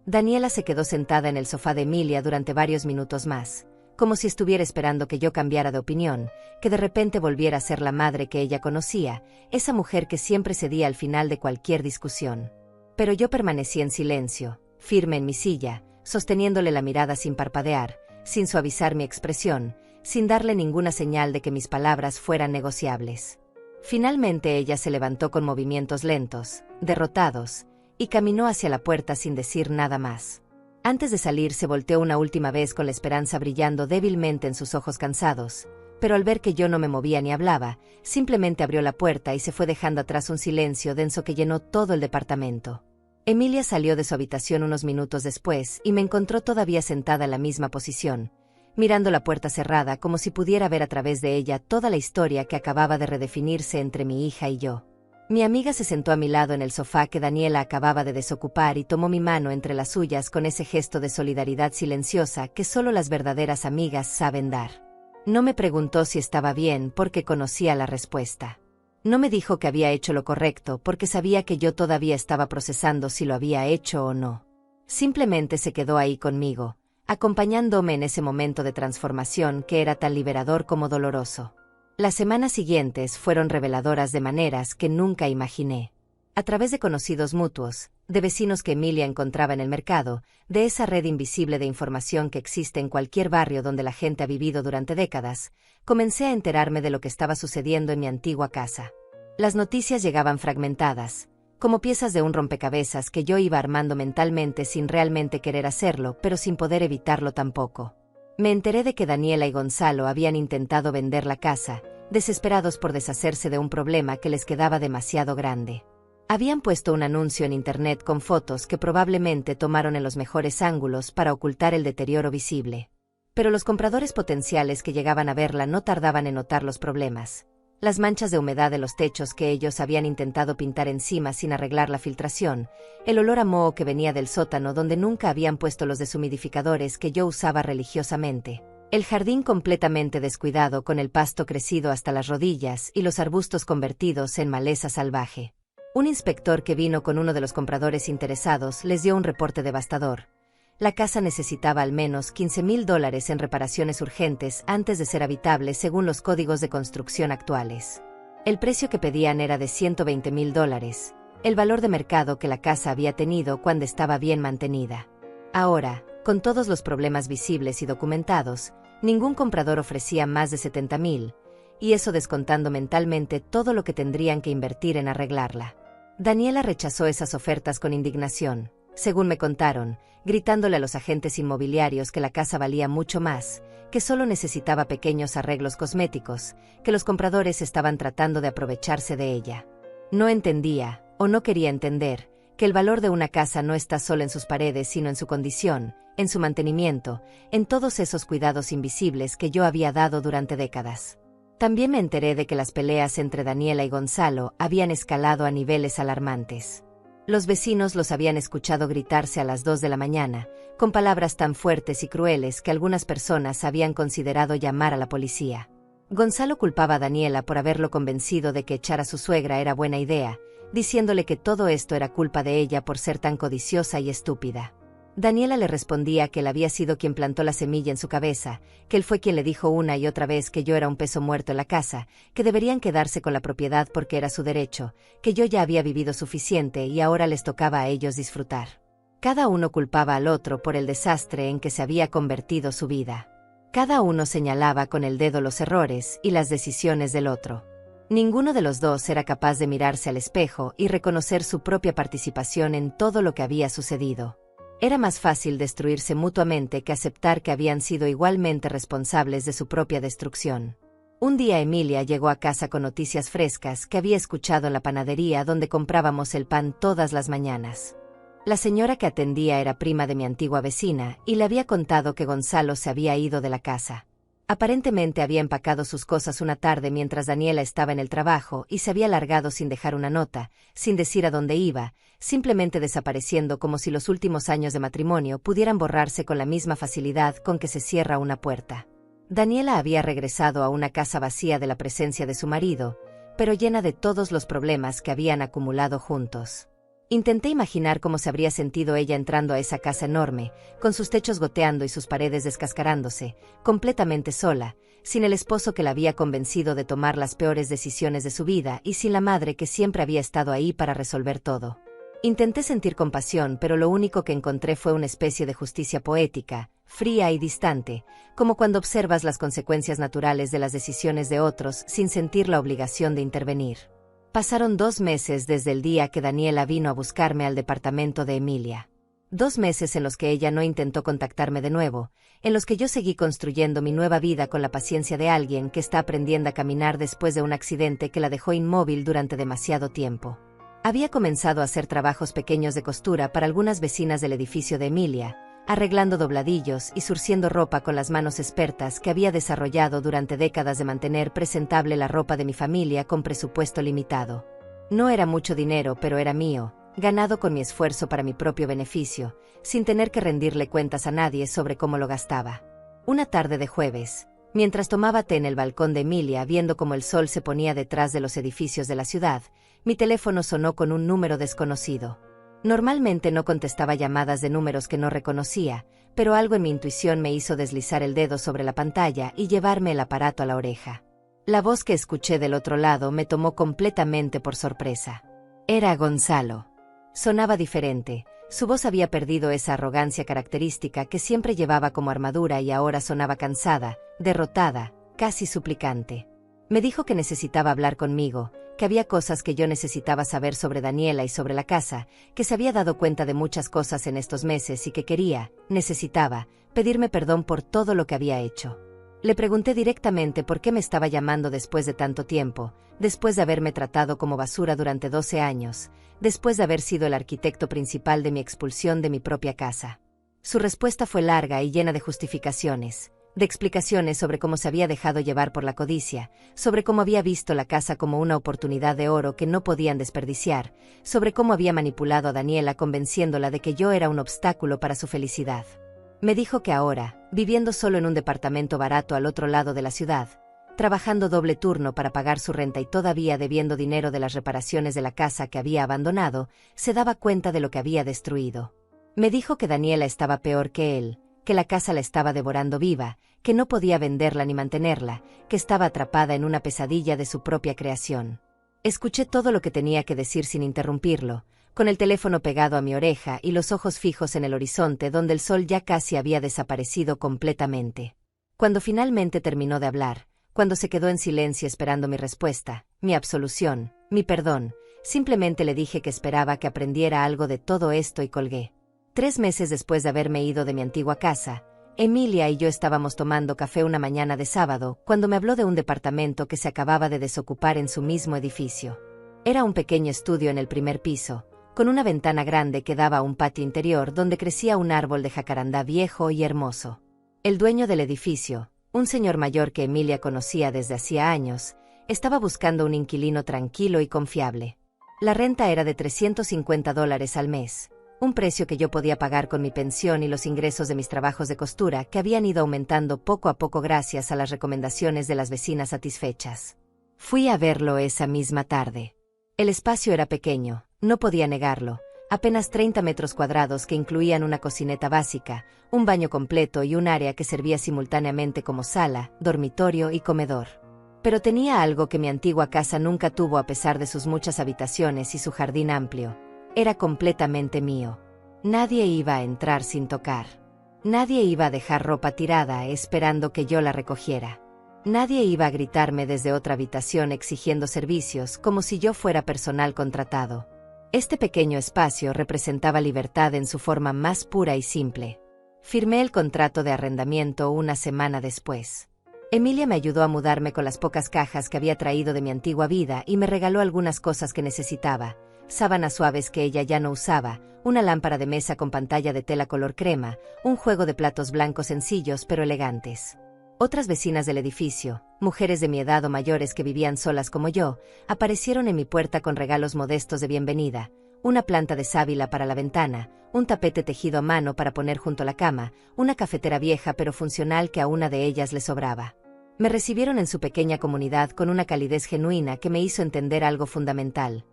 Daniela se quedó sentada en el sofá de Emilia durante varios minutos más, como si estuviera esperando que yo cambiara de opinión, que de repente volviera a ser la madre que ella conocía, esa mujer que siempre cedía al final de cualquier discusión. Pero yo permanecí en silencio, firme en mi silla, sosteniéndole la mirada sin parpadear, sin suavizar mi expresión, sin darle ninguna señal de que mis palabras fueran negociables. Finalmente ella se levantó con movimientos lentos, derrotados, y caminó hacia la puerta sin decir nada más. Antes de salir se volteó una última vez con la esperanza brillando débilmente en sus ojos cansados, pero al ver que yo no me movía ni hablaba, simplemente abrió la puerta y se fue dejando atrás un silencio denso que llenó todo el departamento. Emilia salió de su habitación unos minutos después y me encontró todavía sentada en la misma posición, mirando la puerta cerrada como si pudiera ver a través de ella toda la historia que acababa de redefinirse entre mi hija y yo. Mi amiga se sentó a mi lado en el sofá que Daniela acababa de desocupar y tomó mi mano entre las suyas con ese gesto de solidaridad silenciosa que solo las verdaderas amigas saben dar. No me preguntó si estaba bien porque conocía la respuesta. No me dijo que había hecho lo correcto porque sabía que yo todavía estaba procesando si lo había hecho o no. Simplemente se quedó ahí conmigo, acompañándome en ese momento de transformación que era tan liberador como doloroso. Las semanas siguientes fueron reveladoras de maneras que nunca imaginé. A través de conocidos mutuos, de vecinos que Emilia encontraba en el mercado, de esa red invisible de información que existe en cualquier barrio donde la gente ha vivido durante décadas, comencé a enterarme de lo que estaba sucediendo en mi antigua casa. Las noticias llegaban fragmentadas, como piezas de un rompecabezas que yo iba armando mentalmente sin realmente querer hacerlo, pero sin poder evitarlo tampoco. Me enteré de que Daniela y Gonzalo habían intentado vender la casa, desesperados por deshacerse de un problema que les quedaba demasiado grande. Habían puesto un anuncio en internet con fotos que probablemente tomaron en los mejores ángulos para ocultar el deterioro visible. Pero los compradores potenciales que llegaban a verla no tardaban en notar los problemas. Las manchas de humedad de los techos que ellos habían intentado pintar encima sin arreglar la filtración, el olor a moho que venía del sótano donde nunca habían puesto los deshumidificadores que yo usaba religiosamente, el jardín completamente descuidado con el pasto crecido hasta las rodillas y los arbustos convertidos en maleza salvaje. Un inspector que vino con uno de los compradores interesados les dio un reporte devastador. La casa necesitaba al menos $15,000 en reparaciones urgentes antes de ser habitable según los códigos de construcción actuales. El precio que pedían era de $120,000, el valor de mercado que la casa había tenido cuando estaba bien mantenida. Ahora, con todos los problemas visibles y documentados, ningún comprador ofrecía más de $70,000, y eso descontando mentalmente todo lo que tendrían que invertir en arreglarla. Daniela rechazó esas ofertas con indignación, según me contaron, gritándole a los agentes inmobiliarios que la casa valía mucho más, que solo necesitaba pequeños arreglos cosméticos, que los compradores estaban tratando de aprovecharse de ella. No entendía, o no quería entender, que el valor de una casa no está solo en sus paredes sino en su condición, en su mantenimiento, en todos esos cuidados invisibles que yo había dado durante décadas. También me enteré de que las peleas entre Daniela y Gonzalo habían escalado a niveles alarmantes. Los vecinos los habían escuchado gritarse a las 2 de la mañana, con palabras tan fuertes y crueles que algunas personas habían considerado llamar a la policía. Gonzalo culpaba a Daniela por haberlo convencido de que echar a su suegra era buena idea, diciéndole que todo esto era culpa de ella por ser tan codiciosa y estúpida. Daniela le respondía que él había sido quien plantó la semilla en su cabeza, que él fue quien le dijo una y otra vez que yo era un peso muerto en la casa, que deberían quedarse con la propiedad porque era su derecho, que yo ya había vivido suficiente y ahora les tocaba a ellos disfrutar. Cada uno culpaba al otro por el desastre en que se había convertido su vida. Cada uno señalaba con el dedo los errores y las decisiones del otro. Ninguno de los dos era capaz de mirarse al espejo y reconocer su propia participación en todo lo que había sucedido. Era más fácil destruirse mutuamente que aceptar que habían sido igualmente responsables de su propia destrucción. Un día Emilia llegó a casa con noticias frescas que había escuchado en la panadería donde comprábamos el pan todas las mañanas. La señora que atendía era prima de mi antigua vecina y le había contado que Gonzalo se había ido de la casa. Aparentemente había empacado sus cosas una tarde mientras Daniela estaba en el trabajo y se había largado sin dejar una nota, sin decir a dónde iba, simplemente desapareciendo como si los últimos años de matrimonio pudieran borrarse con la misma facilidad con que se cierra una puerta. Daniela había regresado a una casa vacía de la presencia de su marido, pero llena de todos los problemas que habían acumulado juntos. Intenté imaginar cómo se habría sentido ella entrando a esa casa enorme, con sus techos goteando y sus paredes descascarándose, completamente sola, sin el esposo que la había convencido de tomar las peores decisiones de su vida y sin la madre que siempre había estado ahí para resolver todo. Intenté sentir compasión, pero lo único que encontré fue una especie de justicia poética, fría y distante, como cuando observas las consecuencias naturales de las decisiones de otros sin sentir la obligación de intervenir. Pasaron 2 meses desde el día que Daniela vino a buscarme al departamento de Emilia. 2 meses en los que ella no intentó contactarme de nuevo, en los que yo seguí construyendo mi nueva vida con la paciencia de alguien que está aprendiendo a caminar después de un accidente que la dejó inmóvil durante demasiado tiempo. Había comenzado a hacer trabajos pequeños de costura para algunas vecinas del edificio de Emilia, arreglando dobladillos y surciendo ropa con las manos expertas que había desarrollado durante décadas de mantener presentable la ropa de mi familia con presupuesto limitado. No era mucho dinero, pero era mío, ganado con mi esfuerzo para mi propio beneficio, sin tener que rendirle cuentas a nadie sobre cómo lo gastaba. Una tarde de jueves, mientras tomaba té en el balcón de Emilia viendo cómo el sol se ponía detrás de los edificios de la ciudad, mi teléfono sonó con un número desconocido. Normalmente no contestaba llamadas de números que no reconocía, pero algo en mi intuición me hizo deslizar el dedo sobre la pantalla y llevarme el aparato a la oreja. La voz que escuché del otro lado me tomó completamente por sorpresa. Era Gonzalo. Sonaba diferente, su voz había perdido esa arrogancia característica que siempre llevaba como armadura y ahora sonaba cansada, derrotada, casi suplicante. Me dijo que necesitaba hablar conmigo, que había cosas que yo necesitaba saber sobre Daniela y sobre la casa, que se había dado cuenta de muchas cosas en estos meses y que necesitaba, pedirme perdón por todo lo que había hecho. Le pregunté directamente por qué me estaba llamando después de tanto tiempo, después de haberme tratado como basura durante 12 años, después de haber sido el arquitecto principal de mi expulsión de mi propia casa. Su respuesta fue larga y llena de justificaciones, de explicaciones sobre cómo se había dejado llevar por la codicia, sobre cómo había visto la casa como una oportunidad de oro que no podían desperdiciar, sobre cómo había manipulado a Daniela convenciéndola de que yo era un obstáculo para su felicidad. Me dijo que ahora, viviendo solo en un departamento barato al otro lado de la ciudad, trabajando doble turno para pagar su renta y todavía debiendo dinero de las reparaciones de la casa que había abandonado, se daba cuenta de lo que había destruido. Me dijo que Daniela estaba peor que él, que la casa la estaba devorando viva, que no podía venderla ni mantenerla, que estaba atrapada en una pesadilla de su propia creación. Escuché todo lo que tenía que decir sin interrumpirlo, con el teléfono pegado a mi oreja y los ojos fijos en el horizonte donde el sol ya casi había desaparecido completamente. Cuando finalmente terminó de hablar, Cuando se quedó en silencio esperando mi respuesta, mi absolución, mi perdón, simplemente le dije que esperaba que aprendiera algo de todo esto y colgué. 3 meses después de haberme ido de mi antigua casa, Emilia y yo estábamos tomando café una mañana de sábado cuando me habló de un departamento que se acababa de desocupar en su mismo edificio. Era un pequeño estudio en el primer piso, con una ventana grande que daba a un patio interior donde crecía un árbol de jacarandá viejo y hermoso. El dueño del edificio, un señor mayor que Emilia conocía desde hacía años, estaba buscando un inquilino tranquilo y confiable. La renta era de $350 al mes, un precio que yo podía pagar con mi pensión y los ingresos de mis trabajos de costura que habían ido aumentando poco a poco gracias a las recomendaciones de las vecinas satisfechas. Fui a verlo esa misma tarde. El espacio era pequeño, no podía negarlo, apenas 30 metros cuadrados que incluían una cocineta básica, un baño completo y un área que servía simultáneamente como sala, dormitorio y comedor. Pero tenía algo que mi antigua casa nunca tuvo a pesar de sus muchas habitaciones y su jardín amplio. Era completamente mío. Nadie iba a entrar sin tocar. Nadie iba a dejar ropa tirada esperando que yo la recogiera. Nadie iba a gritarme desde otra habitación exigiendo servicios como si yo fuera personal contratado. Este pequeño espacio representaba libertad en su forma más pura y simple. Firmé el contrato de arrendamiento una semana después. Emilia me ayudó a mudarme con las pocas cajas que había traído de mi antigua vida y me regaló algunas cosas que necesitaba: sábanas suaves que ella ya no usaba, una lámpara de mesa con pantalla de tela color crema, un juego de platos blancos sencillos pero elegantes. Otras vecinas del edificio, mujeres de mi edad o mayores que vivían solas como yo, aparecieron en mi puerta con regalos modestos de bienvenida: una planta de sábila para la ventana, un tapete tejido a mano para poner junto a la cama, una cafetera vieja pero funcional que a una de ellas le sobraba. Me recibieron en su pequeña comunidad con una calidez genuina que me hizo entender algo fundamental.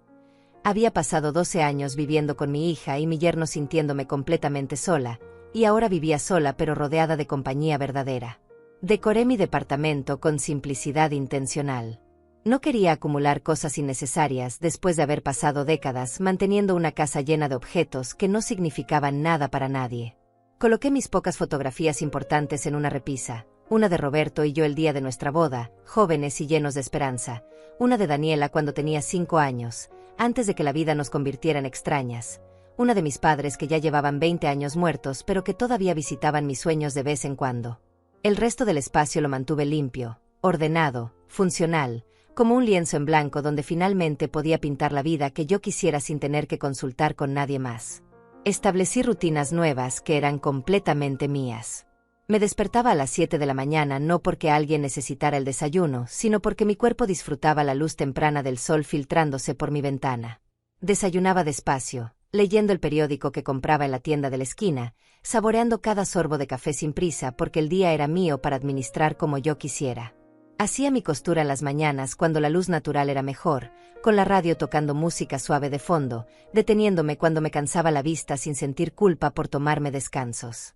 Había pasado 12 años viviendo con mi hija y mi yerno sintiéndome completamente sola, y ahora vivía sola pero rodeada de compañía verdadera. Decoré mi departamento con simplicidad intencional. No quería acumular cosas innecesarias después de haber pasado décadas manteniendo una casa llena de objetos que no significaban nada para nadie. Coloqué mis pocas fotografías importantes en una repisa: una de Roberto y yo el día de nuestra boda, jóvenes y llenos de esperanza; una de Daniela cuando tenía 5 años, antes de que la vida nos convirtiera en extrañas; una de mis padres que ya llevaban 20 años muertos pero que todavía visitaban mis sueños de vez en cuando. El resto del espacio lo mantuve limpio, ordenado, funcional, como un lienzo en blanco donde finalmente podía pintar la vida que yo quisiera sin tener que consultar con nadie más. Establecí rutinas nuevas que eran completamente mías. Me despertaba a las 7 de la mañana no porque alguien necesitara el desayuno, sino porque mi cuerpo disfrutaba la luz temprana del sol filtrándose por mi ventana. Desayunaba despacio, leyendo el periódico que compraba en la tienda de la esquina, saboreando cada sorbo de café sin prisa porque el día era mío para administrar como yo quisiera. Hacía mi costura en las mañanas cuando la luz natural era mejor, con la radio tocando música suave de fondo, deteniéndome cuando me cansaba la vista sin sentir culpa por tomarme descansos.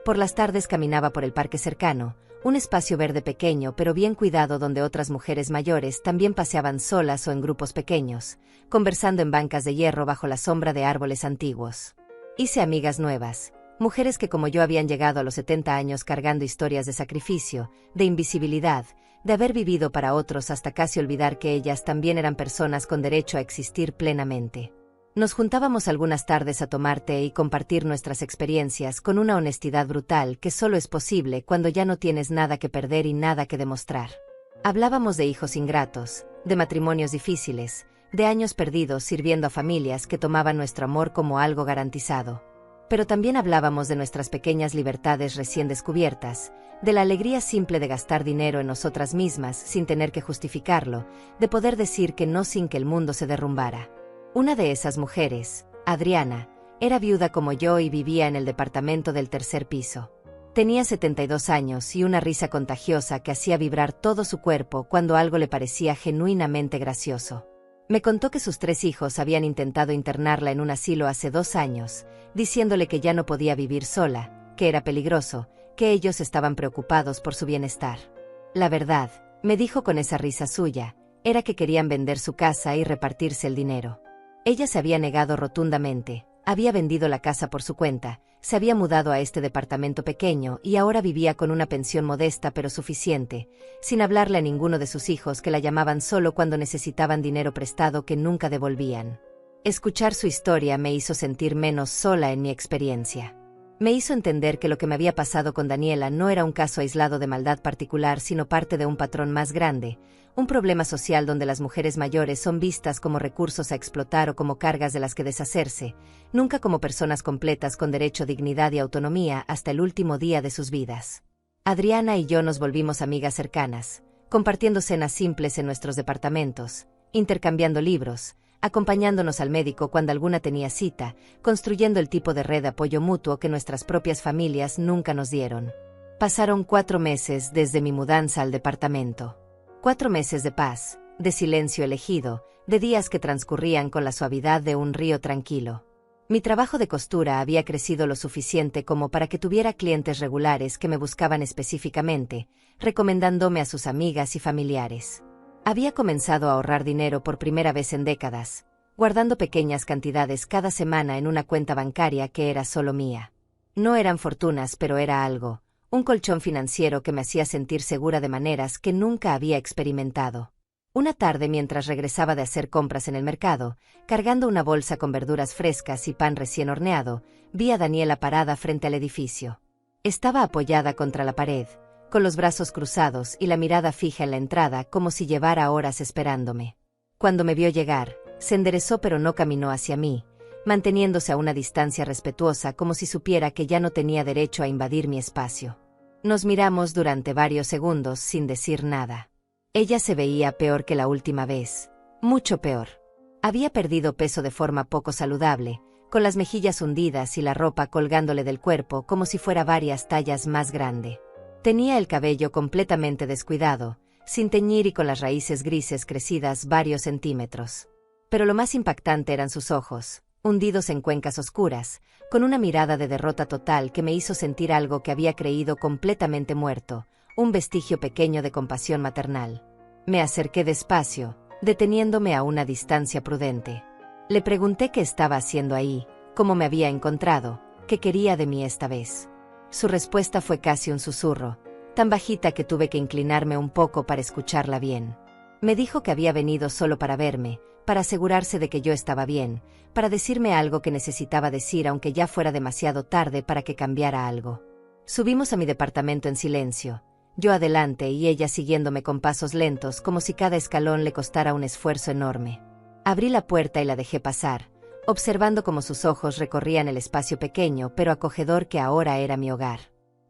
Por las tardes caminaba por el parque cercano, un espacio verde pequeño pero bien cuidado donde otras mujeres mayores también paseaban solas o en grupos pequeños, conversando en bancas de hierro bajo la sombra de árboles antiguos. Hice amigas nuevas, mujeres que como yo habían llegado a los 70 años cargando historias de sacrificio, de invisibilidad, de haber vivido para otros hasta casi olvidar que ellas también eran personas con derecho a existir plenamente. Nos juntábamos algunas tardes a tomar té y compartir nuestras experiencias con una honestidad brutal que solo es posible cuando ya no tienes nada que perder y nada que demostrar. Hablábamos de hijos ingratos, de matrimonios difíciles, de años perdidos sirviendo a familias que tomaban nuestro amor como algo garantizado. Pero también hablábamos de nuestras pequeñas libertades recién descubiertas, de la alegría simple de gastar dinero en nosotras mismas sin tener que justificarlo, de poder decir que no sin que el mundo se derrumbara. Una de esas mujeres, Adriana, era viuda como yo y vivía en el departamento del tercer piso. Tenía 72 años y una risa contagiosa que hacía vibrar todo su cuerpo cuando algo le parecía genuinamente gracioso. Me contó que sus 3 hijos habían intentado internarla en un asilo hace 2 años, diciéndole que ya no podía vivir sola, que era peligroso, que ellos estaban preocupados por su bienestar. La verdad, me dijo con esa risa suya, era que querían vender su casa y repartirse el dinero. Ella se había negado rotundamente, había vendido la casa por su cuenta, se había mudado a este departamento pequeño y ahora vivía con una pensión modesta pero suficiente, sin hablarle a ninguno de sus hijos que la llamaban solo cuando necesitaban dinero prestado que nunca devolvían. Escuchar su historia me hizo sentir menos sola en mi experiencia. Me hizo entender que lo que me había pasado con Daniela no era un caso aislado de maldad particular, sino parte de un patrón más grande, un problema social donde las mujeres mayores son vistas como recursos a explotar o como cargas de las que deshacerse, nunca como personas completas con derecho, dignidad y autonomía hasta el último día de sus vidas. Adriana y yo nos volvimos amigas cercanas, compartiendo cenas simples en nuestros departamentos, intercambiando libros, acompañándonos al médico cuando alguna tenía cita, construyendo el tipo de red de apoyo mutuo que nuestras propias familias nunca nos dieron. Pasaron 4 meses desde mi mudanza al departamento. 4 meses de paz, de silencio elegido, de días que transcurrían con la suavidad de un río tranquilo. Mi trabajo de costura había crecido lo suficiente como para que tuviera clientes regulares que me buscaban específicamente, recomendándome a sus amigas y familiares. Había comenzado a ahorrar dinero por primera vez en décadas, guardando pequeñas cantidades cada semana en una cuenta bancaria que era solo mía. No eran fortunas, pero era algo, un colchón financiero que me hacía sentir segura de maneras que nunca había experimentado. Una tarde, mientras regresaba de hacer compras en el mercado, cargando una bolsa con verduras frescas y pan recién horneado, vi a Daniela parada frente al edificio. Estaba apoyada contra la pared, con los brazos cruzados y la mirada fija en la entrada como si llevara horas esperándome. Cuando me vio llegar, se enderezó pero no caminó hacia mí, manteniéndose a una distancia respetuosa como si supiera que ya no tenía derecho a invadir mi espacio. Nos miramos durante varios segundos sin decir nada. Ella se veía peor que la última vez, mucho peor. Había perdido peso de forma poco saludable, con las mejillas hundidas y la ropa colgándole del cuerpo como si fuera varias tallas más grande. Tenía el cabello completamente descuidado, sin teñir y con las raíces grises crecidas varios centímetros. Pero lo más impactante eran sus ojos, hundidos en cuencas oscuras, con una mirada de derrota total que me hizo sentir algo que había creído completamente muerto, un vestigio pequeño de compasión maternal. Me acerqué despacio, deteniéndome a una distancia prudente. Le pregunté qué estaba haciendo ahí, cómo me había encontrado, qué quería de mí esta vez. Su respuesta fue casi un susurro, tan bajita que tuve que inclinarme un poco para escucharla bien. Me dijo que había venido solo para verme, para asegurarse de que yo estaba bien, para decirme algo que necesitaba decir aunque ya fuera demasiado tarde para que cambiara algo. Subimos a mi departamento en silencio, yo adelante y ella siguiéndome con pasos lentos como si cada escalón le costara un esfuerzo enorme. Abrí la puerta y la dejé pasar, observando cómo sus ojos recorrían el espacio pequeño pero acogedor que ahora era mi hogar.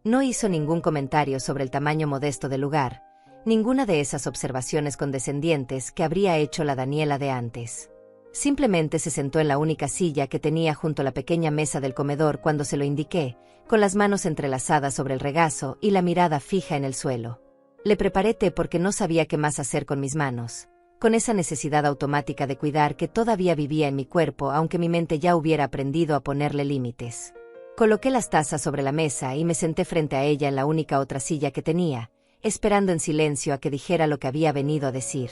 No hizo ningún comentario sobre el tamaño modesto del lugar, ninguna de esas observaciones condescendientes que habría hecho la Daniela de antes. Simplemente se sentó en la única silla que tenía junto a la pequeña mesa del comedor cuando se lo indiqué, con las manos entrelazadas sobre el regazo y la mirada fija en el suelo. Le preparé té porque no sabía qué más hacer con mis manos, con esa necesidad automática de cuidar que todavía vivía en mi cuerpo aunque mi mente ya hubiera aprendido a ponerle límites. Coloqué las tazas sobre la mesa y me senté frente a ella en la única otra silla que tenía, esperando en silencio a que dijera lo que había venido a decir.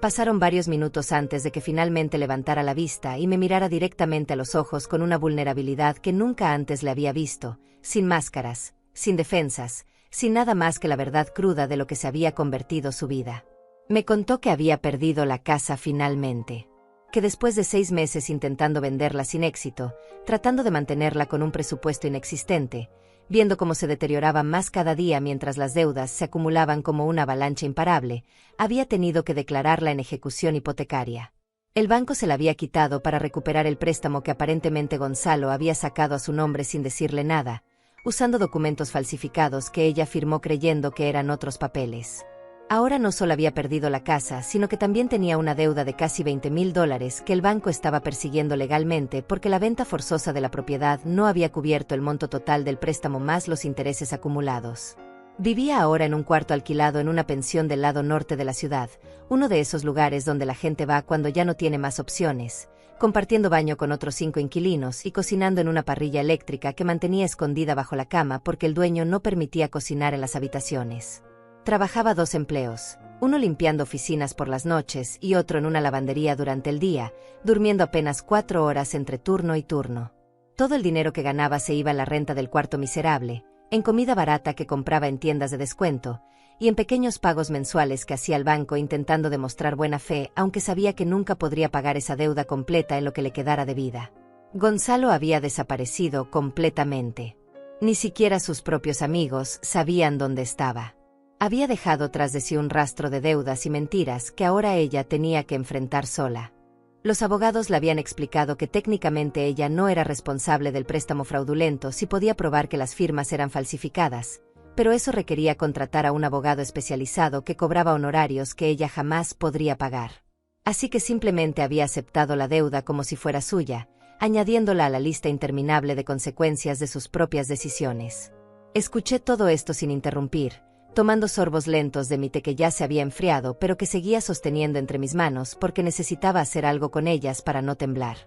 Pasaron varios minutos antes de que finalmente levantara la vista y me mirara directamente a los ojos con una vulnerabilidad que nunca antes le había visto, sin máscaras, sin defensas, sin nada más que la verdad cruda de lo que se había convertido su vida. Me contó que había perdido la casa finalmente, que después de 6 meses intentando venderla sin éxito, tratando de mantenerla con un presupuesto inexistente, viendo cómo se deterioraba más cada día mientras las deudas se acumulaban como una avalancha imparable, había tenido que declararla en ejecución hipotecaria. El banco se la había quitado para recuperar el préstamo que aparentemente Gonzalo había sacado a su nombre sin decirle nada, usando documentos falsificados que ella firmó creyendo que eran otros papeles. Ahora no solo había perdido la casa, sino que también tenía una deuda de casi $20,000 que el banco estaba persiguiendo legalmente porque la venta forzosa de la propiedad no había cubierto el monto total del préstamo más los intereses acumulados. Vivía ahora en un cuarto alquilado en una pensión del lado norte de la ciudad, uno de esos lugares donde la gente va cuando ya no tiene más opciones, compartiendo baño con otros 5 inquilinos y cocinando en una parrilla eléctrica que mantenía escondida bajo la cama porque el dueño no permitía cocinar en las habitaciones. Trabajaba 2 empleos, uno limpiando oficinas por las noches y otro en una lavandería durante el día, durmiendo apenas 4 horas entre turno y turno. Todo el dinero que ganaba se iba en la renta del cuarto miserable, en comida barata que compraba en tiendas de descuento, y en pequeños pagos mensuales que hacía al banco intentando demostrar buena fe, aunque sabía que nunca podría pagar esa deuda completa en lo que le quedara de vida. Gonzalo había desaparecido completamente. Ni siquiera sus propios amigos sabían dónde estaba. Había dejado tras de sí un rastro de deudas y mentiras que ahora ella tenía que enfrentar sola. Los abogados le habían explicado que técnicamente ella no era responsable del préstamo fraudulento si podía probar que las firmas eran falsificadas, pero eso requería contratar a un abogado especializado que cobraba honorarios que ella jamás podría pagar. Así que simplemente había aceptado la deuda como si fuera suya, añadiéndola a la lista interminable de consecuencias de sus propias decisiones. Escuché todo esto sin interrumpir, tomando sorbos lentos de mi té que ya se había enfriado pero que seguía sosteniendo entre mis manos porque necesitaba hacer algo con ellas para no temblar.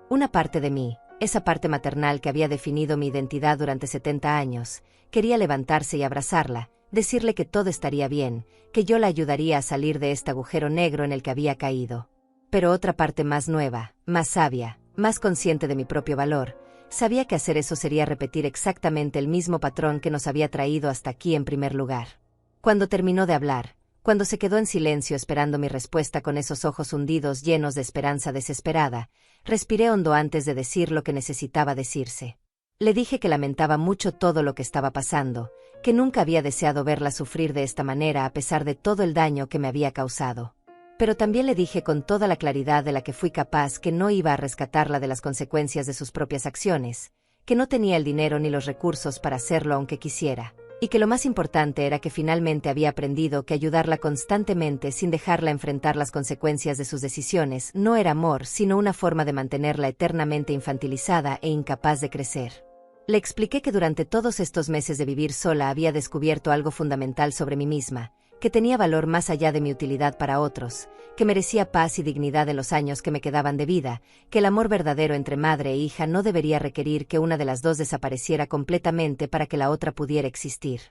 Una parte de mí, esa parte maternal que había definido mi identidad durante 70 años, quería levantarse y abrazarla, decirle que todo estaría bien, que yo la ayudaría a salir de este agujero negro en el que había caído. Pero otra parte más nueva, más sabia, más consciente de mi propio valor, sabía que hacer eso sería repetir exactamente el mismo patrón que nos había traído hasta aquí en primer lugar. Cuando terminó de hablar, cuando se quedó en silencio esperando mi respuesta con esos ojos hundidos llenos de esperanza desesperada, respiré hondo antes de decir lo que necesitaba decirse. Le dije que lamentaba mucho todo lo que estaba pasando, que nunca había deseado verla sufrir de esta manera a pesar de todo el daño que me había causado. Pero también le dije con toda la claridad de la que fui capaz que no iba a rescatarla de las consecuencias de sus propias acciones, que no tenía el dinero ni los recursos para hacerlo aunque quisiera, y que lo más importante era que finalmente había aprendido que ayudarla constantemente sin dejarla enfrentar las consecuencias de sus decisiones no era amor sino una forma de mantenerla eternamente infantilizada e incapaz de crecer. Le expliqué que durante todos estos meses de vivir sola había descubierto algo fundamental sobre mí misma, que tenía valor más allá de mi utilidad para otros, que merecía paz y dignidad en los años que me quedaban de vida, que el amor verdadero entre madre e hija no debería requerir que una de las dos desapareciera completamente para que la otra pudiera existir.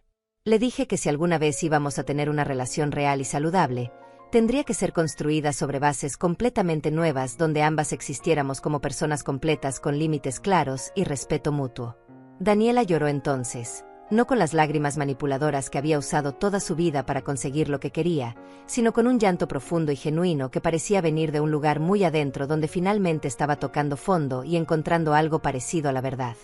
Le dije que si alguna vez íbamos a tener una relación real y saludable, tendría que ser construida sobre bases completamente nuevas donde ambas existiéramos como personas completas con límites claros y respeto mutuo. Daniela lloró entonces, no con las lágrimas manipuladoras que había usado toda su vida para conseguir lo que quería, sino con un llanto profundo y genuino que parecía venir de un lugar muy adentro donde finalmente estaba tocando fondo y encontrando algo parecido a la verdad.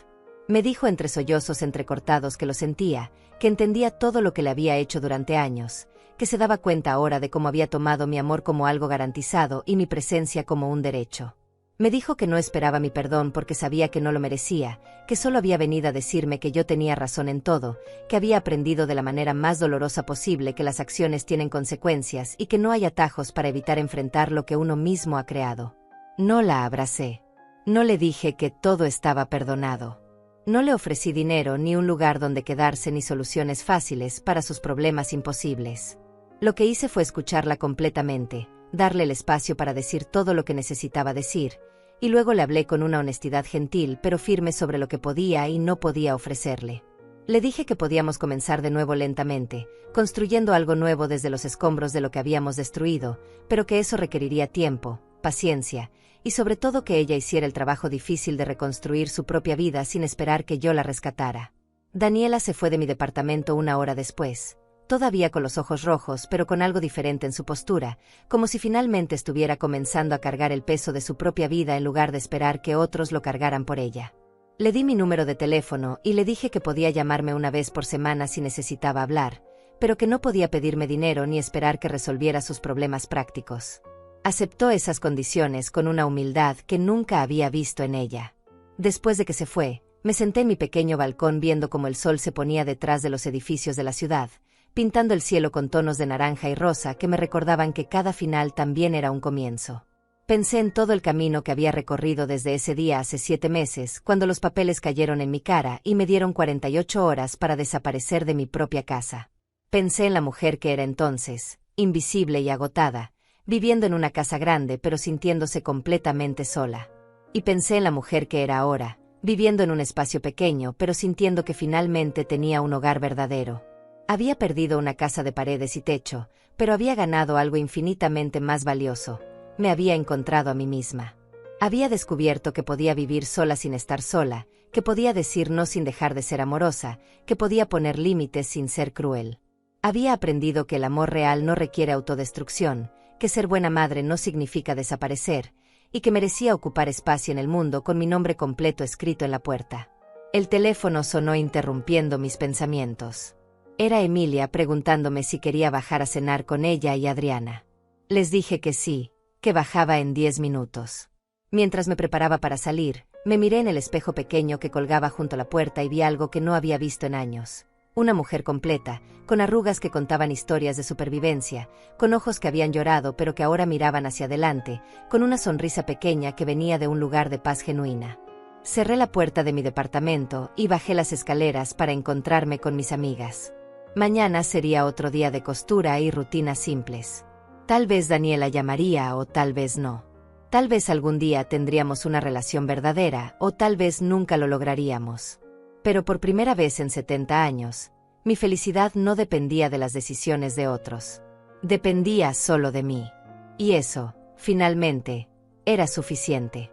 Me dijo entre sollozos entrecortados que lo sentía, que entendía todo lo que le había hecho durante años, que se daba cuenta ahora de cómo había tomado mi amor como algo garantizado y mi presencia como un derecho. Me dijo que no esperaba mi perdón porque sabía que no lo merecía, que solo había venido a decirme que yo tenía razón en todo, que había aprendido de la manera más dolorosa posible que las acciones tienen consecuencias y que no hay atajos para evitar enfrentar lo que uno mismo ha creado. No la abracé. No le dije que todo estaba perdonado. No le ofrecí dinero ni un lugar donde quedarse ni soluciones fáciles para sus problemas imposibles. Lo que hice fue escucharla completamente, darle el espacio para decir todo lo que necesitaba decir, y luego le hablé con una honestidad gentil pero firme sobre lo que podía y no podía ofrecerle. Le dije que podíamos comenzar de nuevo lentamente, construyendo algo nuevo desde los escombros de lo que habíamos destruido, pero que eso requeriría tiempo, paciencia, y sobre todo que ella hiciera el trabajo difícil de reconstruir su propia vida sin esperar que yo la rescatara. Daniela se fue de mi departamento una hora después, todavía con los ojos rojos pero con algo diferente en su postura, como si finalmente estuviera comenzando a cargar el peso de su propia vida en lugar de esperar que otros lo cargaran por ella. Le di mi número de teléfono y le dije que podía llamarme una vez por semana si necesitaba hablar, pero que no podía pedirme dinero ni esperar que resolviera sus problemas prácticos. Aceptó esas condiciones con una humildad que nunca había visto en ella. Después de que se fue, me senté en mi pequeño balcón viendo cómo el sol se ponía detrás de los edificios de la ciudad, pintando el cielo con tonos de naranja y rosa que me recordaban que cada final también era un comienzo. Pensé en todo el camino que había recorrido desde ese día hace 7 meses, cuando los papeles cayeron en mi cara y me dieron 48 horas para desaparecer de mi propia casa. Pensé en la mujer que era entonces, invisible y agotada, viviendo en una casa grande pero sintiéndose completamente sola. Y pensé en la mujer que era ahora, viviendo en un espacio pequeño pero sintiendo que finalmente tenía un hogar verdadero. Había perdido una casa de paredes y techo, pero había ganado algo infinitamente más valioso. Me había encontrado a mí misma. Había descubierto que podía vivir sola sin estar sola, que podía decir no sin dejar de ser amorosa, que podía poner límites sin ser cruel. Había aprendido que el amor real no requiere autodestrucción, que ser buena madre no significa desaparecer, y que merecía ocupar espacio en el mundo con mi nombre completo escrito en la puerta. El teléfono sonó interrumpiendo mis pensamientos. Era Emilia preguntándome si quería bajar a cenar con ella y Adriana. Les dije que sí, que bajaba en 10 minutos. Mientras me preparaba para salir, me miré en el espejo pequeño que colgaba junto a la puerta y vi algo que no había visto en años. Una mujer completa, con arrugas que contaban historias de supervivencia, con ojos que habían llorado pero que ahora miraban hacia adelante, con una sonrisa pequeña que venía de un lugar de paz genuina. Cerré la puerta de mi departamento y bajé las escaleras para encontrarme con mis amigas. Mañana sería otro día de costura y rutinas simples. Tal vez Daniela llamaría o tal vez no. Tal vez algún día tendríamos una relación verdadera o tal vez nunca lo lograríamos. Pero por primera vez en 70 años, mi felicidad no dependía de las decisiones de otros. Dependía solo de mí. Y eso, finalmente, era suficiente.